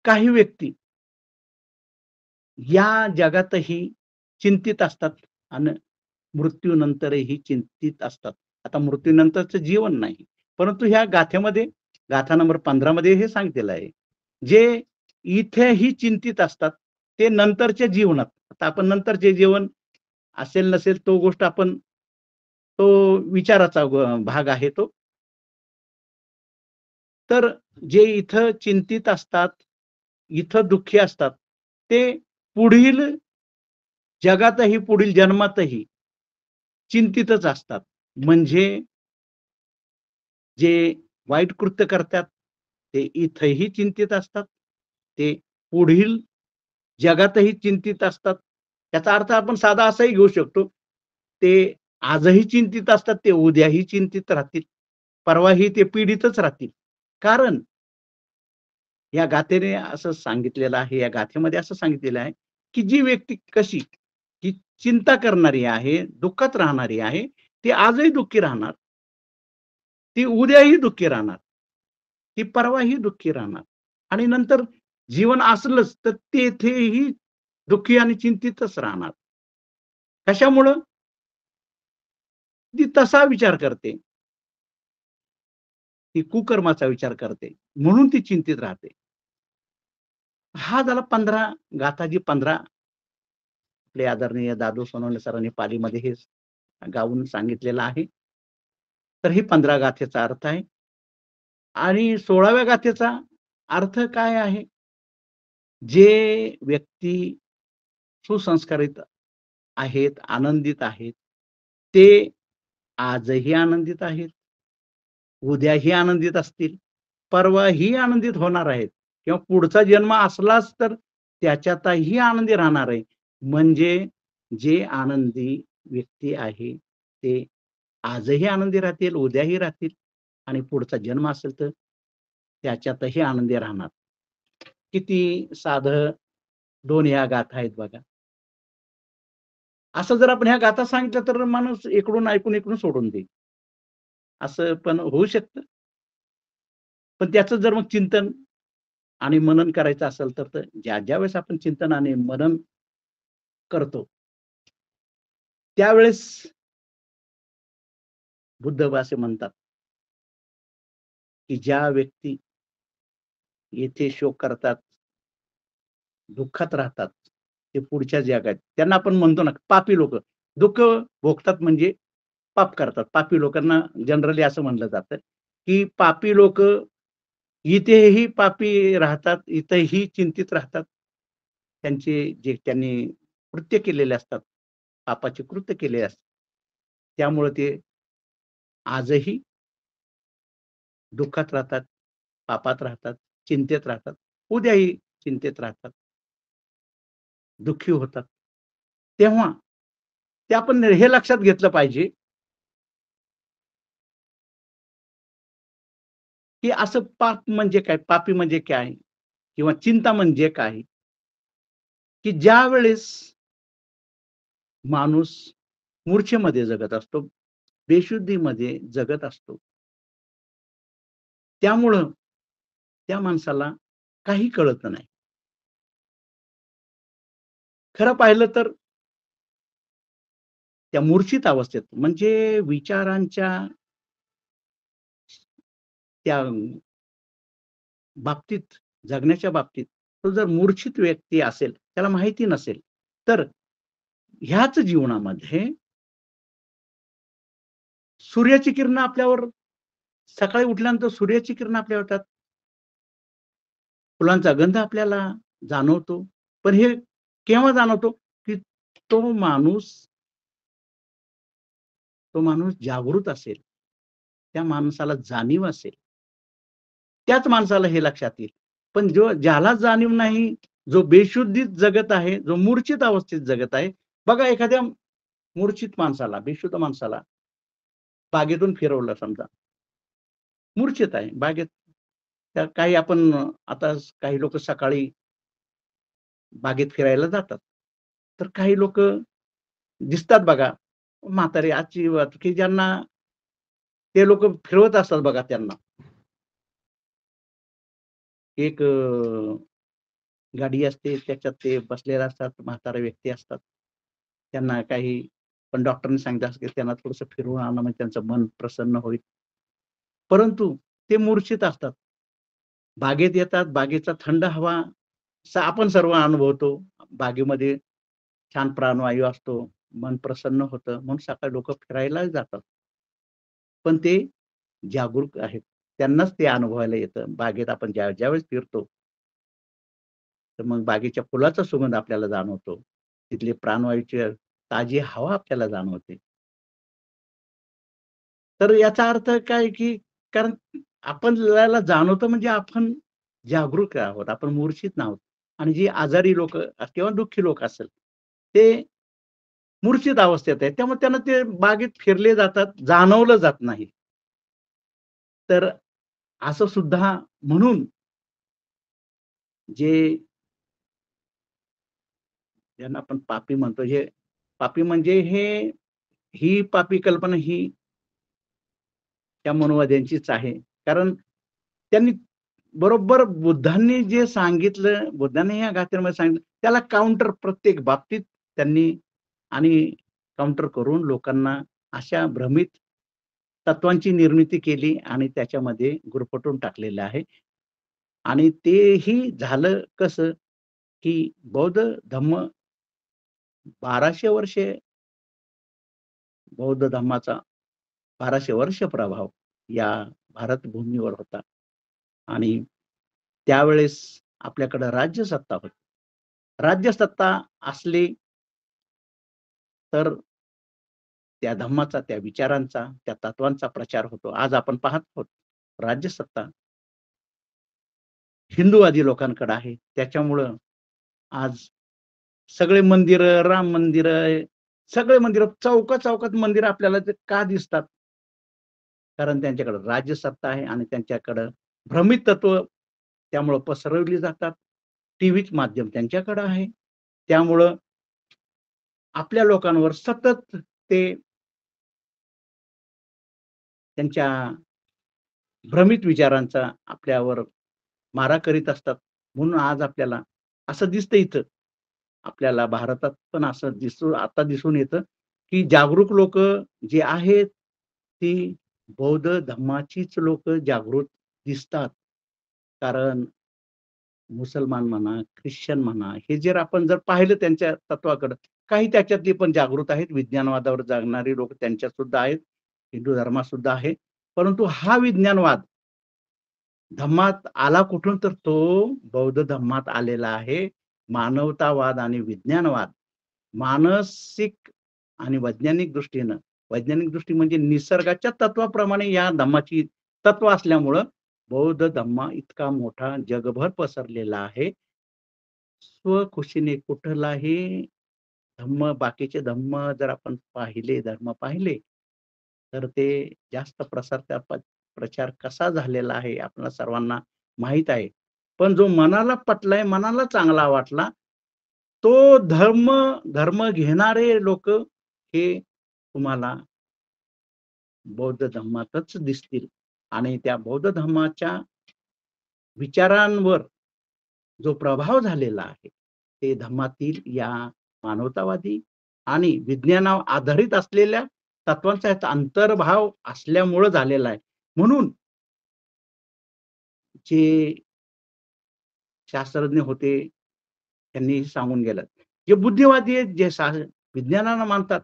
[SPEAKER 2] काही व्यक्ती या जगातही चिंतित असतात आणि मृत्यूनंतरही चिंतित असतात. आता मृत्यूनंतरचं जीवन नाही, परंतु ह्या गाथेमध्ये, गाथा नंबर 15 मध्ये हे सांगितलेलं आहे, जे इथेही चिंतित असतात ते नंतरच्या जीवनात. आता आपण नंतरचे जीवन असेल नसेल तो गोष्ट आपण, तो विचाराचा भाग आहे तो. तर जे इथं चिंतित असतात, इथं दुःखी असतात, ते पुढील जगातही, पुढील जन्मातही चिंतितच असतात. म्हणजे जे वाईट कृत्य करतात ते इथंही चिंतित असतात, ते पुढील जगातही चिंतित असतात. त्याचा अर्थ आपण साधा असाही घेऊ शकतो, ते आजही चिंतित असतात, ते उद्याही चिंतित राहतील, परवाही ते पीडितच राहतील. कारण या गाथेने असं सांगितलेलं आहे, या गाथेमध्ये असं सांगितलेलं आहे, की जी व्यक्ती कशी ही चिंता करणारी आहे, दुःखात राहणारी आहे, ती आजही दुःखी राहणार, ती उद्याही दुःखी राहणार, ती परवाही दुःखी राहणार आणि नंतर जीवन असलंच तर तेथेही दुःखी आणि चिंतितच राहणार. कशामुळं? ती तसा विचार करते, ती कुकर्माचा विचार करते, म्हणून ती चिंतित राहते. हा झाला 15 गाथा, जी 15 आपले आदरणीय दादू सोनवणे सरांनी पालीमध्ये हे गाऊन सांगितलेलं आहे. तर ही 15 गाथेचा अर्थ आहे. आणि 16व्या गाथेचा अर्थ काय आहे? जे व्यक्ती सुसंस्कारित आहेत, आनंदित आहेत, ते आजही आनंदित आहेत, उद्याही आनंदित असतील, परवाही आनंदित होणार आहेत किंवा पुढचा जन्म असलाच तर त्याच्यातही आनंदी राहणार आहे. म्हणजे जे आनंदी व्यक्ती आहे ते आजही आनंदी राहतील, उद्याही राहतील आणि पुढचा जन्म असेल तर त्याच्यातही आनंदी राहणार. किती साधं 2 ह्या गाथा आहेत बघा. असं जर आपण ह्या गाथा सांगितल्या तर माणूस इकडून ऐकून इकडून सोडून देईल. असं पण होऊ शकतं. पण त्याचं जर मग चिंतन आणि मनन करायचं असेल तर ज्यावेळेस आपण चिंतन आणि मनन करतो, त्यावेळेस बुद्ध असे म्हणतात, की ज्या व्यक्ती येथे शोक करतात, दुःखात राहतात, ते पुढच्या जगात, त्यांना आपण म्हणतो ना पापी लोकं. दुःख भोगतात म्हणजे पाप करतात. पापी लोकांना जनरली असं म्हटलं जातं, की पापी लोकं इथेही पापी राहतात, इथेही चिंतित राहतात. त्यांचे जे त्यांनी कृत्य केलेले असतात, पापाचे कृत्य केले असतात. त्यामुळे ते आजही दुःखात राहतात, पापात राहतात, चिंतेत राहतात, उद्याही चिंतेत राहतात, दुःखी होतात. तेव्हा ते आपण हे लक्षात घेतलं पाहिजे, की असं पाप म्हणजे काय? पापी म्हणजे काय? किंवा चिंता म्हणजे काय? की ज्यावेळेस माणूस मूर्छेमध्ये जगत असतो, बेशुद्धीमध्ये जगत असतो, त्यामुळं त्या माणसाला काही कळत नाही. खरं पाहिलं तर त्या मूर्छित अवस्थेत म्हणजे विचारांच्या त्या बाबतीत, जगण्याच्या बाबतीत तो जर मूर्छित व्यक्ती असेल, त्याला माहिती नसेल, तर ह्याच जीवनामध्ये सूर्याची किरणं आपल्यावर सकाळी उठल्यानंतर सूर्याची किरण आपल्या होतात, फुलांचा गंध आपल्याला जाणवतो. पण हे केव्हा जाणवतो, की तो माणूस तो माणूस जागृत असेल, त्या माणसाला जाणीव असेल, त्याच माणसाला हे लक्षात येईल. पण ज्याला जाणीव नाही, जो बेशुद्धीत जगत आहे, जो मूर्छित अवस्थेत जगत आहे. बघा एखाद्या मूर्छित माणसाला, बेशुद्ध माणसाला बागेतून फिरवलं समजा, मूर्छित आहे बागेत. त्या काही आपण आता काही लोक सकाळी बागेत फिरायला जातात. तर काही लोक दिसतात बघा, म्हातारे आजची की ज्यांना ते लोक फिरवत असतात बघा त्यांना. एक गाडी असते, त्याच्यात ते बसलेले असतात, म्हातारे व्यक्ती असतात. त्यांना काही पण डॉक्टरनी सांगितलं असतं, की त्यांना थोडंसं फिरवून आणा म्हणजे त्यांचं मन प्रसन्न होईल. परंतु ते मूर्छित असतात. बागेत येतात, बागेचा थंड हवा आपण सर्व अनुभवतो. बागेमध्ये छान प्राणवायू असतो, मन प्रसन्न होतं म्हणून सकाळी लोकं फिरायला जातात. पण ते जागरूक आहेत. त्यांनाच ते अनुभवायला येतं. बागेत आपण ज्यावेळेस फिरतो, तर मग बागेच्या फुलाचा सुगंध आपल्याला जाणवतो. तिथली प्राणवायूची ताजी हवा आपल्याला जाणवते. तर याचा अर्थ काय, की कारण आपल्याला जाणवतं म्हणजे आपण जागरूक आहोत. आपण मूर्छित नाहोत. आणि जी आजारी लोकं किंवा दुःखी लोक असेल, ते मूर्छित अवस्थेत आहेत. त्यामुळे त्यांना ते बागेत फिरले जातात, जाणवलं जात नाही. तर असं सुद्धा म्हणून जे ज्यांना आपण पापी म्हणतो, हे पापी म्हणजे ही पापी कल्पना ही त्या मनोवाद्यांचीच आहे. कारण त्यांनी बरोबर बुद्धांनी जे सांगितलं, बुद्धांनी या गाथेमध्ये सांगितलं, त्याला काउंटर प्रत्येक बाबतीत त्यांनी आणि काउंटर करून लोकांना अशा भ्रमित तत्वांची निर्मिती केली आणि त्याच्यामध्ये गुरफटून टाकलेलं आहे. आणि तेही झालं कसं, की बौद्ध धम्म 1200 वर्षे बौद्ध धम्माचा 1200 वर्ष प्रभाव या भारत भूमीवर होता. आणि त्यावेळेस आपल्याकडे राज्यसत्ता होती. राज्यसत्ता असली तर त्या धम्माचा, त्या विचारांचा, त्या तत्वांचा प्रचार होतो. आज आपण पाहत आहोत राज्यसत्ता हिंदूवादी लोकांकडे आहे. त्याच्यामुळं आज सगळे मंदिरं, राम मंदिरं, सगळे मंदिरं, चौकात मंदिरं आपल्याला ते का दिसतात? कारण त्यांच्याकडे राज्यसत्ता आहे आणि त्यांच्याकडं भ्रमित तत्व त्यामुळं पसरवली जातात. टीव्हीच माध्यम त्यांच्याकडे आहे. त्यामुळं आपल्या लोकांवर सतत ते त्यांच्या भ्रमित विचारांचा आपल्यावर मारा करीत असतात. म्हणून आज आपल्याला असं दिसतं इथं, आपल्याला भारतात पण असं आता दिसून येतं, की जागरूक लोकं जे आहेत, ती बौद्ध धम्माचीच लोकं जागृत दिसतात. कारण मुसलमान म्हणा, ख्रिश्चन म्हणा, हे जर आपण पाहिलं त्यांच्या तत्वाकडं, काही त्याच्यातली पण जागृत आहेत. विज्ञानवादावर जगणारी लोक त्यांच्यात सुद्धा आहेत. हिंदू धर्मात सुद्धा आहे. परंतु हा विज्ञानवाद धम्मात आला कुठून? तर तो बौद्ध धम्मात आलेला आहे. मानवतावाद आणि विज्ञानवाद मानसिक आणि वैज्ञानिक दृष्टी म्हणजे निसर्गाच्या तत्वाप्रमाणे या धम्माची तत्व असल्यामुळं बौद्ध धम्मा इतका मोठा जगभर पसरलेला आहे. स्वखुशीने कुठलाही बाकीचे धम्म जर आपण धर्म पाहिले, तर ते जास्त प्रचार कसा झालेला आहे आपल्याला सर्वांना माहीत आहे. पण जो मनाला पटलाय, मनाला चांगला वाटला, तो धर्म घेणारे लोक हे तुम्हाला बौद्ध धर्मातच दिसतील. आणि त्या बौद्ध धर्माच्या विचारांवर जो प्रभाव झालेला आहे, ते धर्मातील या मानवतावादी आणि विज्ञानावर आधारित असलेल्या तत्वांचा याचा अंतर्भाव असल्यामुळं झालेला आहे. म्हणून जे शास्त्रज्ञ होते, त्यांनी सांगून गेलं. जे बुद्धिवादी आहेत, जे विज्ञानाला मानतात,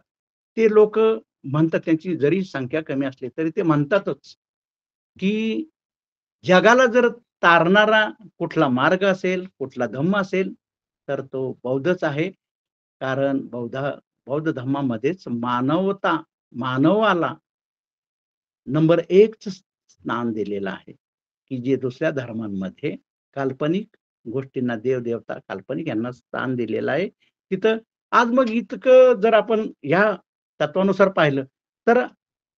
[SPEAKER 2] ते लोक म्हणतात, त्यांची जरी संख्या कमी असली तरी ते म्हणतातच, की जगाला जर तारणारा कुठला मार्ग असेल, कुठला धम्म असेल, तर तो बौद्धच आहे. कारण बौद्ध धर्मामध्येच मानवाला नंबर 1 चं स्थान दिलेलं आहे, की जे दुसऱ्या धर्मांमध्ये काल्पनिक गोष्टींना देव-देवता काल्पनिक यांना स्थान दिलेलं आहे. तिथं आज मग इतकं जर आपण ह्या तत्वानुसार पाहिलं, तर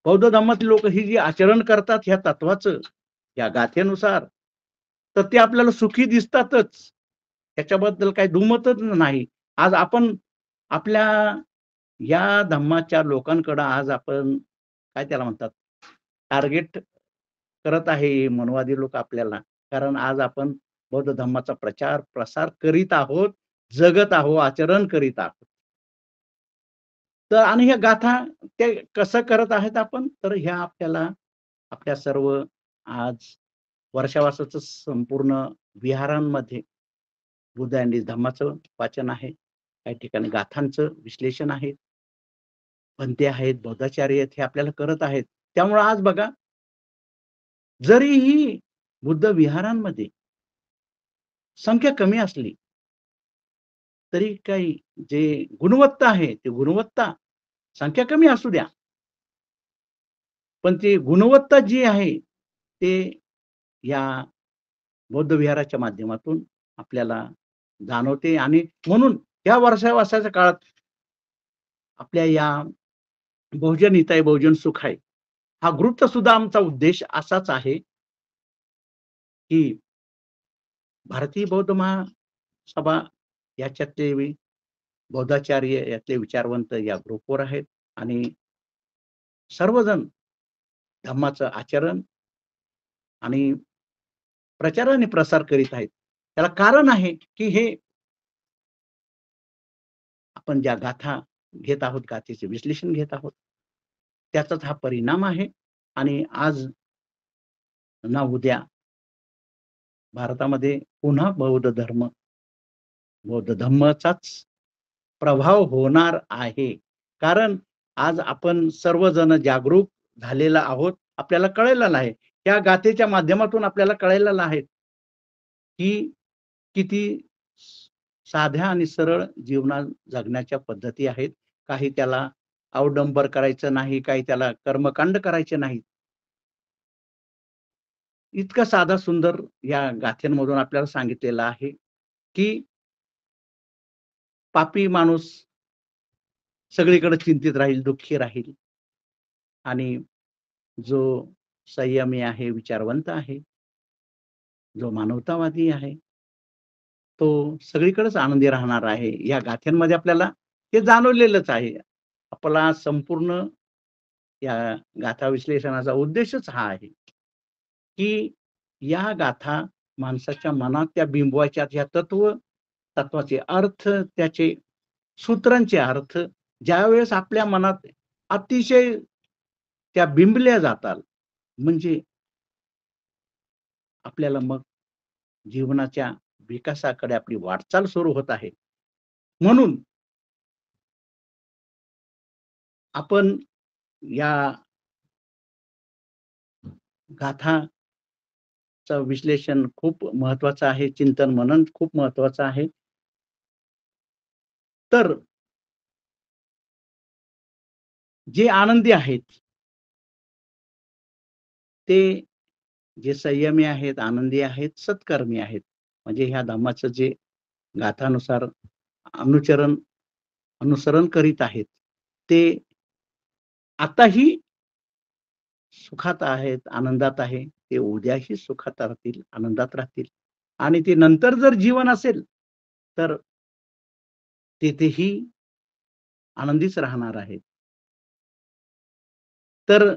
[SPEAKER 2] बौद्ध धर्मातली लोकं ही जी आचरण करतात ह्या तत्वाचं, या गाथेनुसार, तर ते आपल्याला सुखी दिसतातच. त्याच्याबद्दल काही दुमतच नाही. आज आपण आपल्या या धम्माच्या लोकांकडं आज आपण काय त्याला म्हणतात, टार्गेट करत आहे हे मनवादी लोक आपल्याला. कारण आज आपण बौद्ध धम्माचा प्रचार, प्रसार करीत आहोत, जगत आहोत, आचरण करीत आहोत. तर आणि ह्या गाथा ते कसं करत आहेत आपण? तर ह्या आपल्याला आपल्या सर्व आज वर्षावासाचं संपूर्ण विहारांमध्ये बुद्ध आणि धम्माचं वाचन आहे. काही ठिकाणी गाथांचं विश्लेषण आहे. पंथे आहेत, बौद्धाचार्य आहेत, हे आपल्याला करत आहेत. त्यामुळे आज बघा, जरीही बुद्ध विहारांमध्ये संख्या कमी असली, तरी काही जे गुणवत्ता आहे, ती गुणवत्ता संख्या कमी असू द्या. पण ती गुणवत्ता जी आहे, ते या बौद्ध विहाराच्या माध्यमातून आपल्याला जाणवते आणि म्हणून या वर्षावासाच्या काळात आपल्या या बहुजन हिताय बहुजन सुखाय हा ग्रुपचा सुद्धा आमचा उद्देश असाच आहे, की भारतीय बौद्ध महासभा याच्यातले बौद्धाचार्य यातले विचारवंत या ग्रुपवर आहेत आणि सर्वजण धम्माचं आचरण आणि प्रचार आणि प्रसार करीत आहेत. त्याला कारण आहे, की हे आपण ज्या गाथा घेत आहोत, गाथेचे विश्लेषण घेत आहोत, त्याचाच हा परिणाम आहे. आणि आज ना उद्या भारतामध्ये पुन्हा बौद्ध धम्माचाच प्रभाव होणार आहे. कारण आज आपण सर्वजण जागरूक झालेला आहोत. आपल्याला कळलेलं आहे. त्या गाथेच्या माध्यमातून आपल्याला कळलेलं आहे, की किती साध्या आणि सरळ जीवनात जगण्याच्या पद्धती आहेत. काही त्याला अवडंबर करायचं नाही, काही त्याला कर्मकांड करायचे नाहीत. इतका साधा सुंदर या गाथेंमधून आपल्याला सांगितलेलं आहे, की पापी माणूस सगळीकडे चिंतित राहील, दुःखी राहील आणि जो संयमी आहे, विचारवंत आहे, जो मानवतावादी आहे, तो सगळीकडेच आनंदी राहणार आहे. या गाथ्यांमध्ये आपल्याला हे जाणवलेलंच आहे. आपला संपूर्ण या गाथा विश्लेषणाचा उद्देशच हा आहे, की या गाथा माणसाच्या मनात त्या बिंबवायच्या, या तत्वाचे अर्थ, त्याचे सूत्रांचे अर्थ ज्यावेळेस आपल्या मनात अतिशय त्या बिंबल्या जातात, म्हणजे आपल्याला मग जीवनाच्या विकासाकडे आपली वाटचाल सुरू होत आहे. म्हणून आपण या गाथाचं विश्लेषण खूप महत्वाचं आहे, चिंतन मनन खूप महत्वाचं आहे. तर जे आनंदी आहेत, ते जे संयमी आहेत, आनंदी आहेत, सत्कर्मी आहेत, म्हणजे ह्या धम्माचं जे गाथानुसार अनुसरण करीत आहेत, ते आताही सुखात आहेत, आनंदात आहे. ते उद्याही सुखात राहतील, आनंदात राहतील आणि ते नंतर जर जीवन असेल, तर तेथेही आनंदीच राहणार आहेत. तर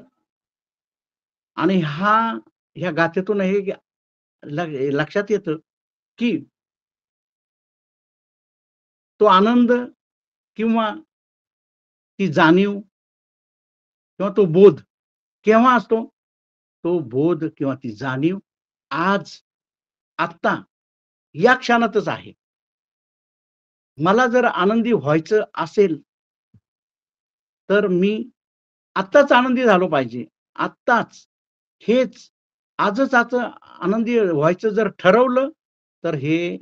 [SPEAKER 2] आणि ह्या गाथेतून हे लक्षात येतं, की तो आनंद किंवा ती जाणीव किंवा तो बोध केव्हा असतो? तो बोध किंवा ती जाणीव आज, आत्ता, या क्षणातच आहे. मला जर आनंदी व्हायचं असेल, तर मी आत्ताच आनंदी झालो पाहिजे. आत्ताच. हेच आजच आनंदी व्हायचं जर ठरवलं, तर हे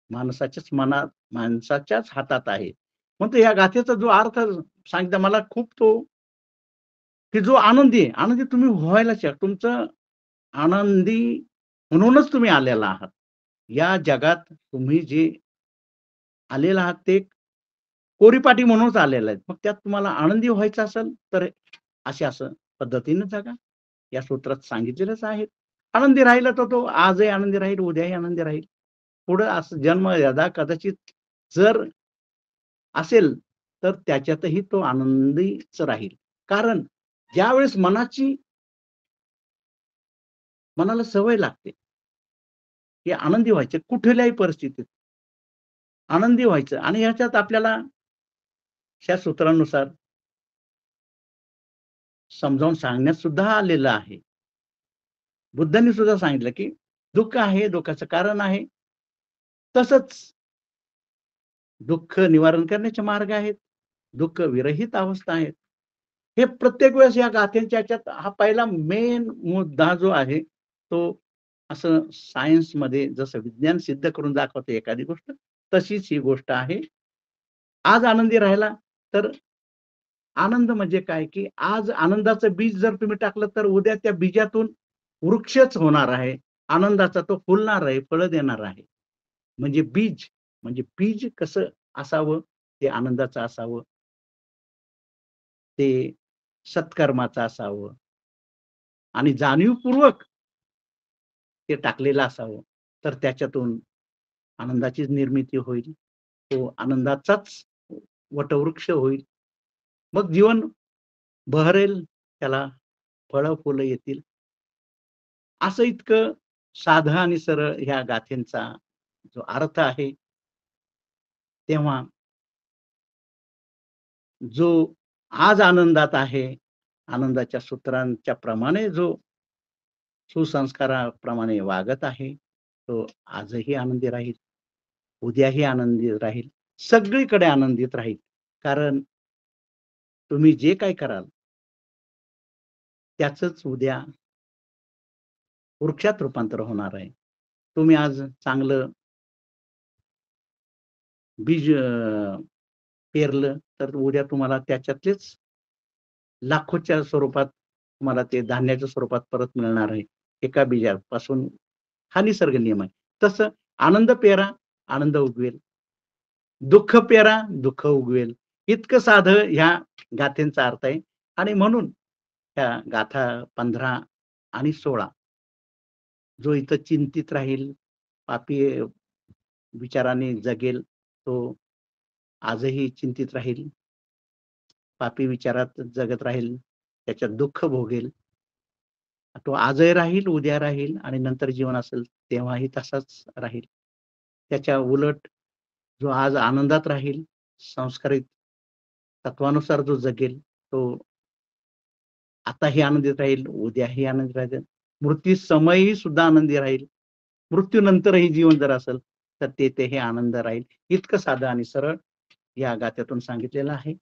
[SPEAKER 2] माणसाच्याच हातात आहे. म्हणतो या गाथेचा जो अर्थ सांगितला मला खूप तो, की जो आनंदी आहे, आनंदी तुम्ही व्हायलाच या. तुमचं आनंदी म्हणूनच तुम्ही आलेला आहात. या जगात तुम्ही जे आलेला आहात ते कोरीपाटी म्हणूनच आलेला आहे. मग त्यात तुम्हाला आनंदी व्हायचं असेल, तर असं पद्धतीने जगा. या सूत्रात सांगितलेलंच आहे. आनंदी राहिला तर तो आजही आनंदी राहील, उद्याही आनंदी राहील. पुढं असं जन्म यदा कदाचित जर असेल, तर त्याच्यातही तो आनंदीच राहील. कारण ज्यावेळेस मनाला सवय लागते, की आनंदी व्हायचं कुठल्याही परिस्थितीत, आनंदी व्हायचं आणि ह्याच्यात आपल्याला ह्या सूत्रानुसार समजावून सांगण्यात सुद्धा आलेलं आहे. बुद्धांनी सुद्धा सांगितलं, की दुःख आहे, दुःखाचं कारण आहे. तसंच दुःख निवारण करण्याचे मार्ग आहेत. दुःख विरहित अवस्था आहेत. हे प्रत्येक वेळेस या गाथेंच्या ह्याच्यात हा पहिला मेन मुद्दा जो आहे, तो असं सायन्समध्ये जसं विज्ञान सिद्ध करून दाखवते एखादी गोष्ट, तशीच ही गोष्ट आहे. आज आनंदी राहिला, तर आनंद म्हणजे काय, की आज आनंदाचं बीज जर तुम्ही टाकलं, तर उद्या त्या बीजातून वृक्षच होणार आहे. आनंदाचा तो फुलणार आहे, फळं देणार आहे. म्हणजे बीज कसं असावं, ते आनंदाचं असावं, ते सत्कर्माचं असावं आणि जाणीवपूर्वक ते टाकलेलं असावं. तर त्याच्यातून आनंदाचीच निर्मिती होईल. तो आनंदाचाच वटवृक्ष होईल. मग जीवन बहरेल, त्याला फळं-फुलं येतील. असं इतकं साधं आणि सरळ ह्या गाथेंचा जो अर्थ आहे, तेव्हा जो आज आनंदात आहे, आनंदाच्या सूत्रांच्या प्रमाणे जो सुसंस्काराप्रमाणे वागत आहे, तो आजही आनंदी राहील, उद्याही आनंदी राहील, सगळीकडे आनंदित राहील. कारण तुम्ही जे काही कराल, त्याचंच उद्या वृक्षात रूपांतर होणार आहे. तुम्ही आज चांगलं बीज पेरलं, तर उद्या तुम्हाला त्याच्यातलेच लाखोच्या स्वरूपात तुम्हाला ते धान्याच्या स्वरूपात परत मिळणार आहे. एका बीजापासून हा निसर्ग नियम आहे. तसं आनंद पेरा, आनंद उगवेल. दुःख पेरा, दुःख उगवेल. इतकं साधं ह्या गाथेंचा अर्थ आहे आणि म्हणून त्या गाथा 15 आणि 16 जो इथं चिंतित राहील, पापी विचाराने जगेल, तो आजही चिंतित राहील. पापी विचारात जगत राहील, त्याच्यात दुःख भोगेल. तो आजही राहील, उद्या राहील आणि नंतर जीवन असेल तेव्हाही तसाच राहील. त्याच्या उलट जो आज आनंदात राहील, संस्कारित तत्वानुसार जो जगेल, तो आताही आनंदित राहील, उद्याही आनंदित राहील. मृत्यू समयही सुद्धा आनंदी राहील. मृत्यूनंतरही जीवन जर असेल, तर तेथेही आनंद राहील. इतकं साधं आणि सरळ या गाथ्यातून सांगितलेलं आहे.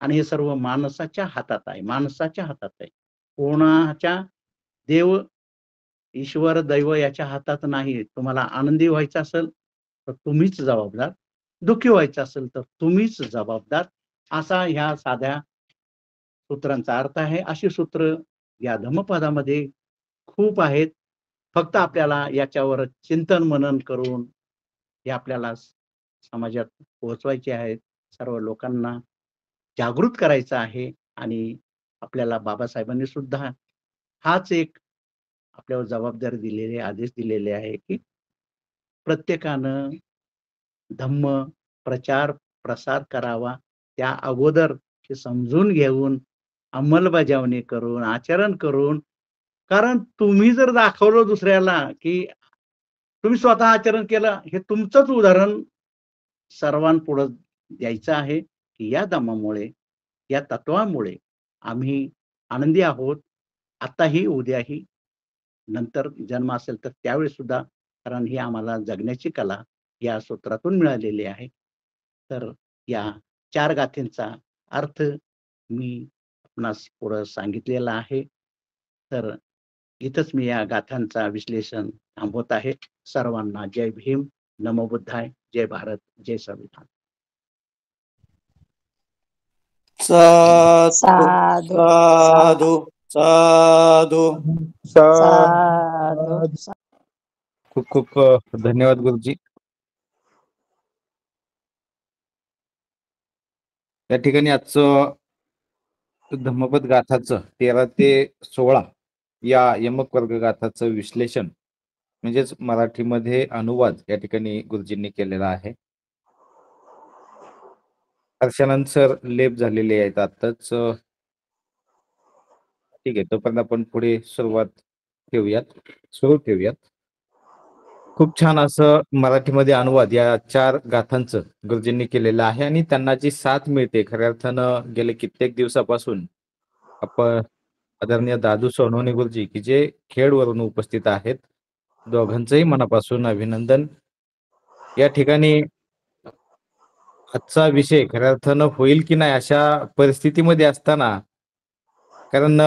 [SPEAKER 2] आणि हे सर्व माणसाच्या हातात आहे, माणसाच्या हातात आहे. कोणाच्या देव, ईश्वर, दैव याच्या हातात नाही. तुम्हाला आनंदी व्हायचं असेल, तर तुम्हीच जबाबदार. दुःखी व्हायचं असेल, तर तुम्हीच जबाबदार. असा ह्या साध्या सूत्रांचा अर्थ आहे. अशी सूत्र या धम्मपदामध्ये खूप आहेत. फक्त आपल्याला याच्यावर चिंतन मनन करून हे आपल्याला समाजात पोहोचवायचे आहेत. सर्व लोकांना जागृत करायचं आहे आणि आपल्याला बाबासाहेबांनी सुद्धा हाच एक आपल्यावर जबाबदारी दिलेली आहे, आदेश दिलेले आहे, की प्रत्येकानं धम्म प्रचार, प्रसार करावा. त्या अगोदर ते समजून घेऊन, अंमलबजावणी करून, आचरण करून कारण तुम्ही जर दाखवलं दुसऱ्याला, की तुम्ही स्वतः आचरण केलं, हे तुमचंच उदाहरण सर्वांपुढं द्यायचं आहे, की या धम्मामुळे, या तत्वामुळे आम्ही आनंदी आहोत. आताही, उद्याही, नंतर जन्म असेल तर त्यावेळेस सुद्धा. कारण ही आम्हाला जगण्याची कला या सूत्रातून मिळालेली आहे. तर या 4 गाथींचा अर्थ मी आपणास पुढं सांगितलेला आहे. तर इथंच मी या गाथांचा विश्लेषण थांबवत आहे. सर्वांना जय भीम, नमो बुद्धाय, जय भारत, जय संविधान.
[SPEAKER 4] साधू
[SPEAKER 5] साधू
[SPEAKER 4] साधू साधू.
[SPEAKER 5] साधू
[SPEAKER 6] खूप खूप धन्यवाद गुरुजी. त्या ठिकाणी आजचं धम्मपद गाथाचं 13 ते 16 या यमक वर्ग गाथाचं विश्लेषण म्हणजेच मराठीमध्ये अनुवाद या ठिकाणी गुरुजींनी केलेला आहे. हर्षानंद सर लेप झालेले आहेत आताच. ठीक आहे, तोपर्यंत आपण पुढे सुरू ठेवूयात. खूप छान असं मराठीमध्ये अनुवाद या 4 गाथांचं गुरुजींनी केलेलं आहे आणि त्यांना जी साथ मिळते खऱ्या अर्थानं गेले कित्येक दिवसापासून आपण आदरणीय दादू सोनवणे गुरुजी की जे खेडवरून उपस्थित आहेत, दोघांचंही मनापासून अभिनंदन. या ठिकाणी आजचा विषय खऱ्या अर्थानं होईल की नाही अशा परिस्थितीमध्ये असताना, कारण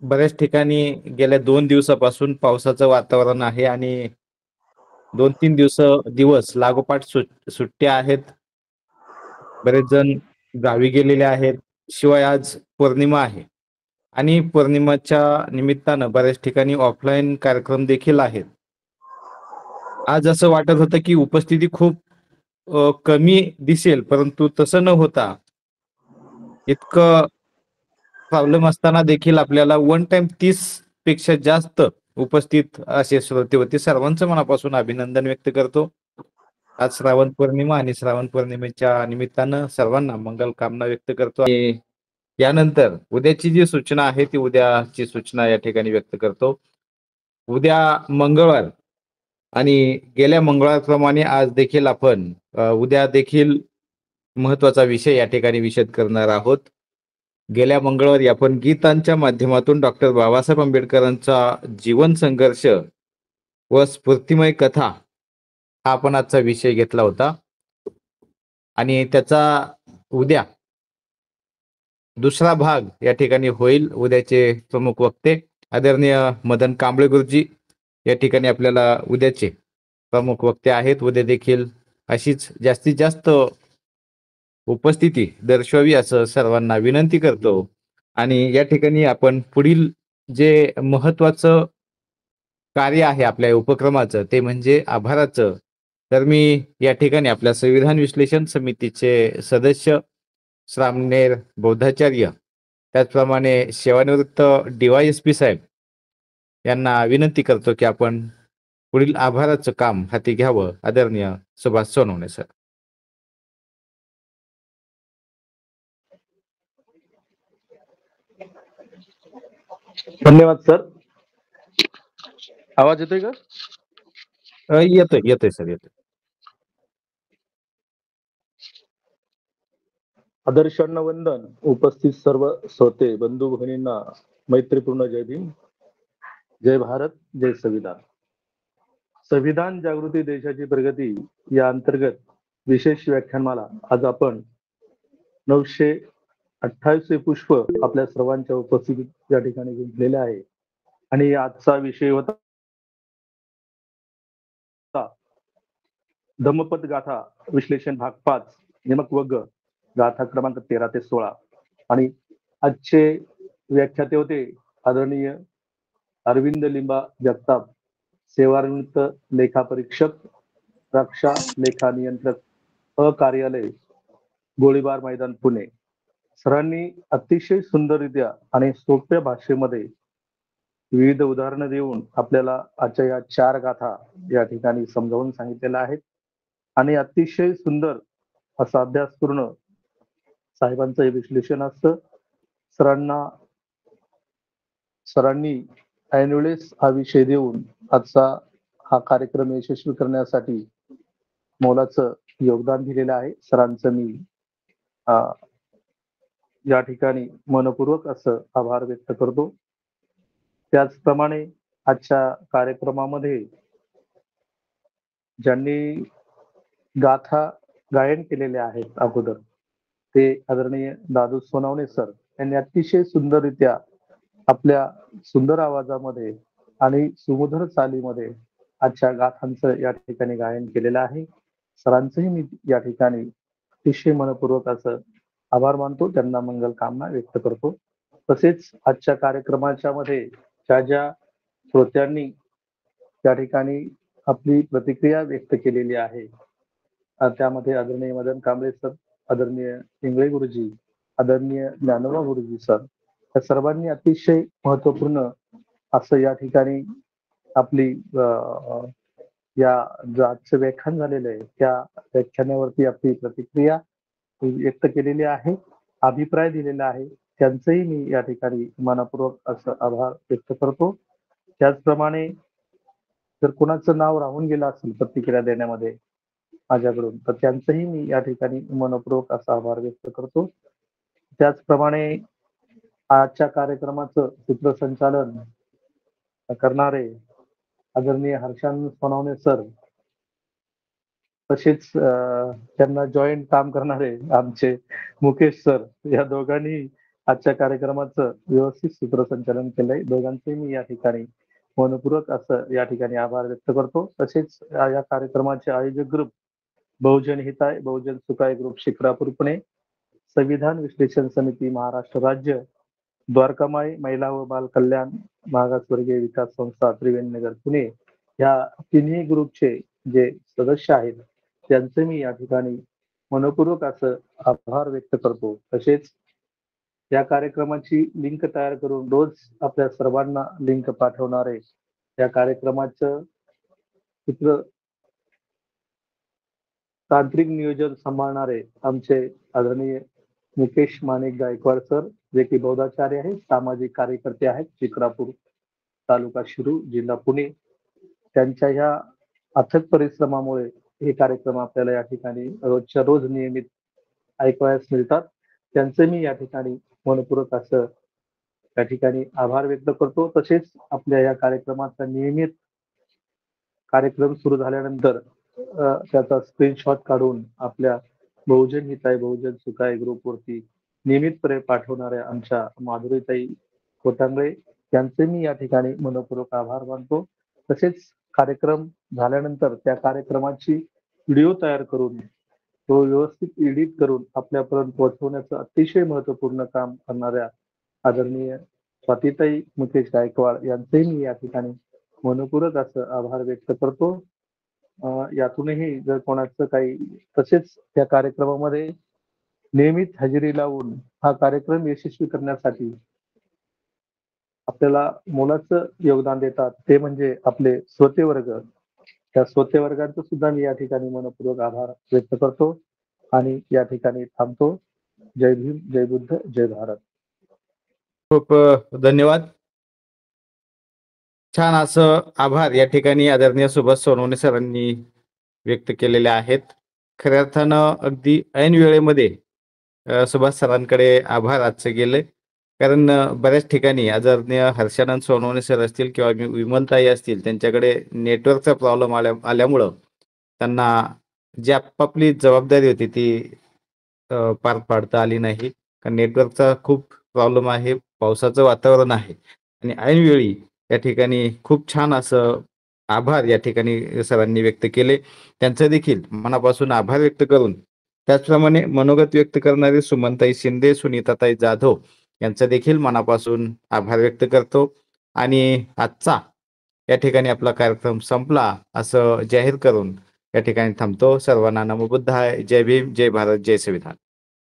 [SPEAKER 6] बऱ्याच ठिकाणी गेल्या 2 दिवसापासून पावसाचं वातावरण आहे आणि 2-3 दिवस लागोपाठ सुट्ट्या आहेत. बरेच जण गावी गेलेले आहेत. शिवाय आज पौर्णिमा आहे आणि पौर्णिमाच्या निमित्तानं बऱ्याच ठिकाणी ऑफलाईन कार्यक्रम देखील आहेत. आज असं वाटत होतं की उपस्थिती खूप कमी दिसेल, परंतु तसं न होता इतकं प्रॉब्लेम असताना देखील आपल्याला वन टाइम 30 पेक्षा जास्त उपस्थित असे श्रोते होते. सर्वांचं मनापासून अभिनंदन व्यक्त करतो. आज श्रावण पौर्णिमा आणि श्रावण पौर्णिमेच्या निमित्तानं सर्वांना मंगल कामना व्यक्त करतो. आणि यानंतर उद्याची जी सूचना आहे ती उद्याची सूचना या ठिकाणी व्यक्त करतो. उद्या मंगळवार आणि गेल्या मंगळवारप्रमाणे आज देखील आपण उद्या देखील महत्वाचा विषय या ठिकाणी विशद करणार आहोत. गेल्या मंगळवारी आपण गीतांच्या माध्यमातून डॉक्टर बाबासाहेब आंबेडकरांचा जीवन संघर्ष व स्फूर्तिमय कथा हा आपण आजचा विषय घेतला होता आणि त्याचा उद्या दुसरा भाग या ठिकाणी होईल. उद्याचे प्रमुख वक्ते आदरणीय मदन कांबळे गुरुजी या ठिकाणी आपल्याला उद्याचे प्रमुख वक्ते आहेत. उद्या देखील अशीच जास्तीत जास्त उपस्थिती दर्शवावी असं सर्वांना विनंती करतो. आणि या ठिकाणी आपण पुढील जे महत्वाचं कार्य आहे आपल्या उपक्रमाचं ते म्हणजे आभाराचं. तर मी या ठिकाणी आपल्या संविधान विश्लेषण समितीचे सदस्य श्रामणेर बौद्धाचार्य, त्याचप्रमाणे सेवानिवृत्त DYSP साहेब यांना विनंती करतो की आपण पुढील आभाराचं काम हाती घ्यावं. आदरणीय सुभाष सोनवणे सर.
[SPEAKER 7] धन्यवाद सर. आवाज येतोय का?
[SPEAKER 6] येतोय सर, येतोय.
[SPEAKER 7] आदर्शांना वंदन. उपस्थित सर्व श्रोते बंधू भगिनींना मैत्रीपूर्ण जय भीम, जय भारत, जय संविधान. संविधान जागृती देशाची प्रगती या अंतर्गत विशेष व्याख्यानमाला आज आपण 928 पुष्प आपल्या सर्वांच्या उपस्थितीत या ठिकाणी घेतलेले आहे आणि आजचा विषय होता धम्मपद गाथा विश्लेषण भाग 5 यमक वर्ग गाथा क्रमांक 13 ते 16 आणि आजचे व्याख्याते होते आदरणीय अरविंद लिंबा जगताप, सेवानिवृत्त लेखा परीक्षक, रक्षा लेखा नियंत्रक, कार्यालय, गोळीबार मैदान, पुणे. सरांनी अतिशय सुंदररित्या आणि सोप्या भाषेमध्ये विविध उदाहरणं देऊन आपल्याला आजच्या या 4 गाथा या ठिकाणी समजावून सांगितलेल्या आहेत आणि अतिशय सुंदर असा अभ्यासपूर्ण साहेबांचं हे विश्लेषण असतं. सरांनी ऐनवेळेस हा विषय देऊन आजचा हा कार्यक्रम यशस्वी करण्यासाठी मोलाचं योगदान दिलेलं आहे. सरांचं मी या ठिकाणी मनपूर्वक असं आभार व्यक्त करतो. त्याचप्रमाणे आजच्या कार्यक्रमामध्ये ज्यांनी गाथा गायन केलेले आहेत अगोदर ते आदरणीय दादू सोनवणे सर यांनी अतिशय सुंदररित्या आपल्या सुंदर आवाजामध्ये आणि सुमधुर चालीमध्ये आजच्या गाथांचं या ठिकाणी गायन केलेलं आहे. सरांचंही मी या ठिकाणी अतिशय मनपूर्वक असं आभार मानतो, त्यांना मंगल कामना व्यक्त करतो. तसेच आजच्या कार्यक्रमाच्या मध्ये ज्या श्रोत्यांनी त्या ठिकाणी आपली प्रतिक्रिया व्यक्त केलेली आहे, त्यामध्ये आदरणीय मदन कांबळे सर, आदरणीय इंगळे गुरुजी, आदरणीय ज्ञानोबा गुरुजी सर, या सर्वांनी अतिशय महत्वपूर्ण असं या ठिकाणी आपली या जे आजचं व्याख्यान झालेलं आहे त्या व्याख्यानावरती आपली प्रतिक्रिया व्यक्त केलेली आहे, अभिप्राय दिलेला आहे. त्यांचंही मी या ठिकाणी मनपूर्वक असं आभार व्यक्त करतो. त्याचप्रमाणे जर कोणाचं नाव राहून गेलं असेल प्रतिक्रिया देण्यामध्ये माझ्याकडून, तर त्यांचंही मी या ठिकाणी मनपूर्वक असा आभार व्यक्त करतो. त्याचप्रमाणे आजच्या कार्यक्रमाचं सूत्रसंचालन करणारे आदरणीय हर्षानंद सोनवणे सर, तसेच त्यांना जॉईंट काम करणारे आमचे मुकेश सर, या दोघांनी आजच्या कार्यक्रमाचं व्यवस्थित सूत्रसंचालन केलंय. दोघांचे मी या ठिकाणी मनपूर्वक असं या ठिकाणी आभार व्यक्त करतो. तसेच या कार्यक्रमाचे आयोजक ग्रुप बहुजन हिताय बहुजन सुखाय ग्रुप शिक्रापूर पुणे, संविधान विश्लेषण समिती महाराष्ट्र राज्य, द्वारकामाई महिला व बाल कल्याण मागासवर्गीय विकास संस्था त्रिवेणीनगर पुणे, या तिन्ही ग्रुपचे जे सदस्य आहेत त्यांचे मी या ठिकाणी मनपूर्वक असं आभार व्यक्त करतो. तसेच या कार्यक्रमाची लिंक तयार करून रोज आपल्या सर्वांना लिंक पाठवणारे, या कार्यक्रमाचं चित्र तांत्रिक नियोजन सांभाळणारे आमचे आदरणीय मुकेश माणिक गायकवाड सर, जे की बौद्धाचार्य आहेत, सामाजिक कार्यकर्ते आहेत, चित्रापूर तालुका शिरूर जिल्हा पुणे. त्यांच्या ह्या अथक परिश्रमामुळे हे कार्यक्रम आपल्याला या ठिकाणी रोजच्या रोज नियमित ऐकवयास मिळतात. त्यांचे मी या ठिकाणी मनपूर्वक असं या ठिकाणी आभार व्यक्त करतो. तसेच आपल्या या कार्यक्रमाचा नियमित कार्यक्रम सुरू झाल्यानंतर त्याचा स्क्रीनशॉट काढून आपल्या बहुजन हिताय बहुजन सुखाय ग्रुपवरती नियमितपणे पाठवणाऱ्या आमच्या माधुरीताई कोटांगळे यांचे मी या ठिकाणी मनपूर्वक आभार मानतो. तसेच कार्यक्रम झाल्यानंतर त्या कार्यक्रमाची व्हिडिओ तयार करून तो व्यवस्थित एडिट करून आपल्यापर्यंत पोहोचवण्याचं अतिशय महत्वपूर्ण काम करणाऱ्या आदरणीय स्वातीताई मुकेश गायकवाड यांचेही मी या ठिकाणी मनपूर्वक असं आभार व्यक्त करतो. यातूनही जर कोणाचं काही, तसेच त्या कार्यक्रमामध्ये नियमित हजेरी लावून हा कार्यक्रम यशस्वी करण्यासाठी आपल्याला मोलाचं योगदान देतात, ते म्हणजे आपले श्रोते वर्ग. त्या श्रोते वर्गांचं सुद्धा मी या ठिकाणी मनपूर्वक आभार व्यक्त करतो आणि या ठिकाणी थांबतो. जय भीम, जय बुद्ध, जय भारत.
[SPEAKER 6] खूप धन्यवाद. छान असं आभार या ठिकाणी आदरणीय सुभाष सोनवणे सरांनी व्यक्त केलेले आहेत. खऱ्या अर्थानं अगदी ऐन वेळेमध्ये सुभाष सरांकडे आभार आजचे गेले, कारण बऱ्याच ठिकाणी आदरणीय हर्षानंद सोनवणे सर असतील किंवा विमलताई असतील, त्यांच्याकडे नेटवर्कचा प्रॉब्लेम आल्यामुळं त्यांना जी आपापली जबाबदारी होती ती पार पाडता आली नाही. कारण नेटवर्कचा खूप प्रॉब्लेम आहे, पावसाचं वातावरण आहे आणि ऐनवेळी या ठिकाणी खूप छान असं आभार या ठिकाणी सरांनी व्यक्त केले. त्यांचं देखील मनापासून आभार व्यक्त करून त्याचप्रमाणे मनोगत व्यक्त करणारे सुमनताई शिंदे, सुनीताताई जाधव यांचा देखील मनापासून आभार व्यक्त करतो. आणि आजचा या ठिकाणी आपला कार्यक्रम संपला असं जाहीर करून या ठिकाणी थांबतो. सर्वांना नमो बुद्धाय. जय भीम, जय भारत, जय संविधान.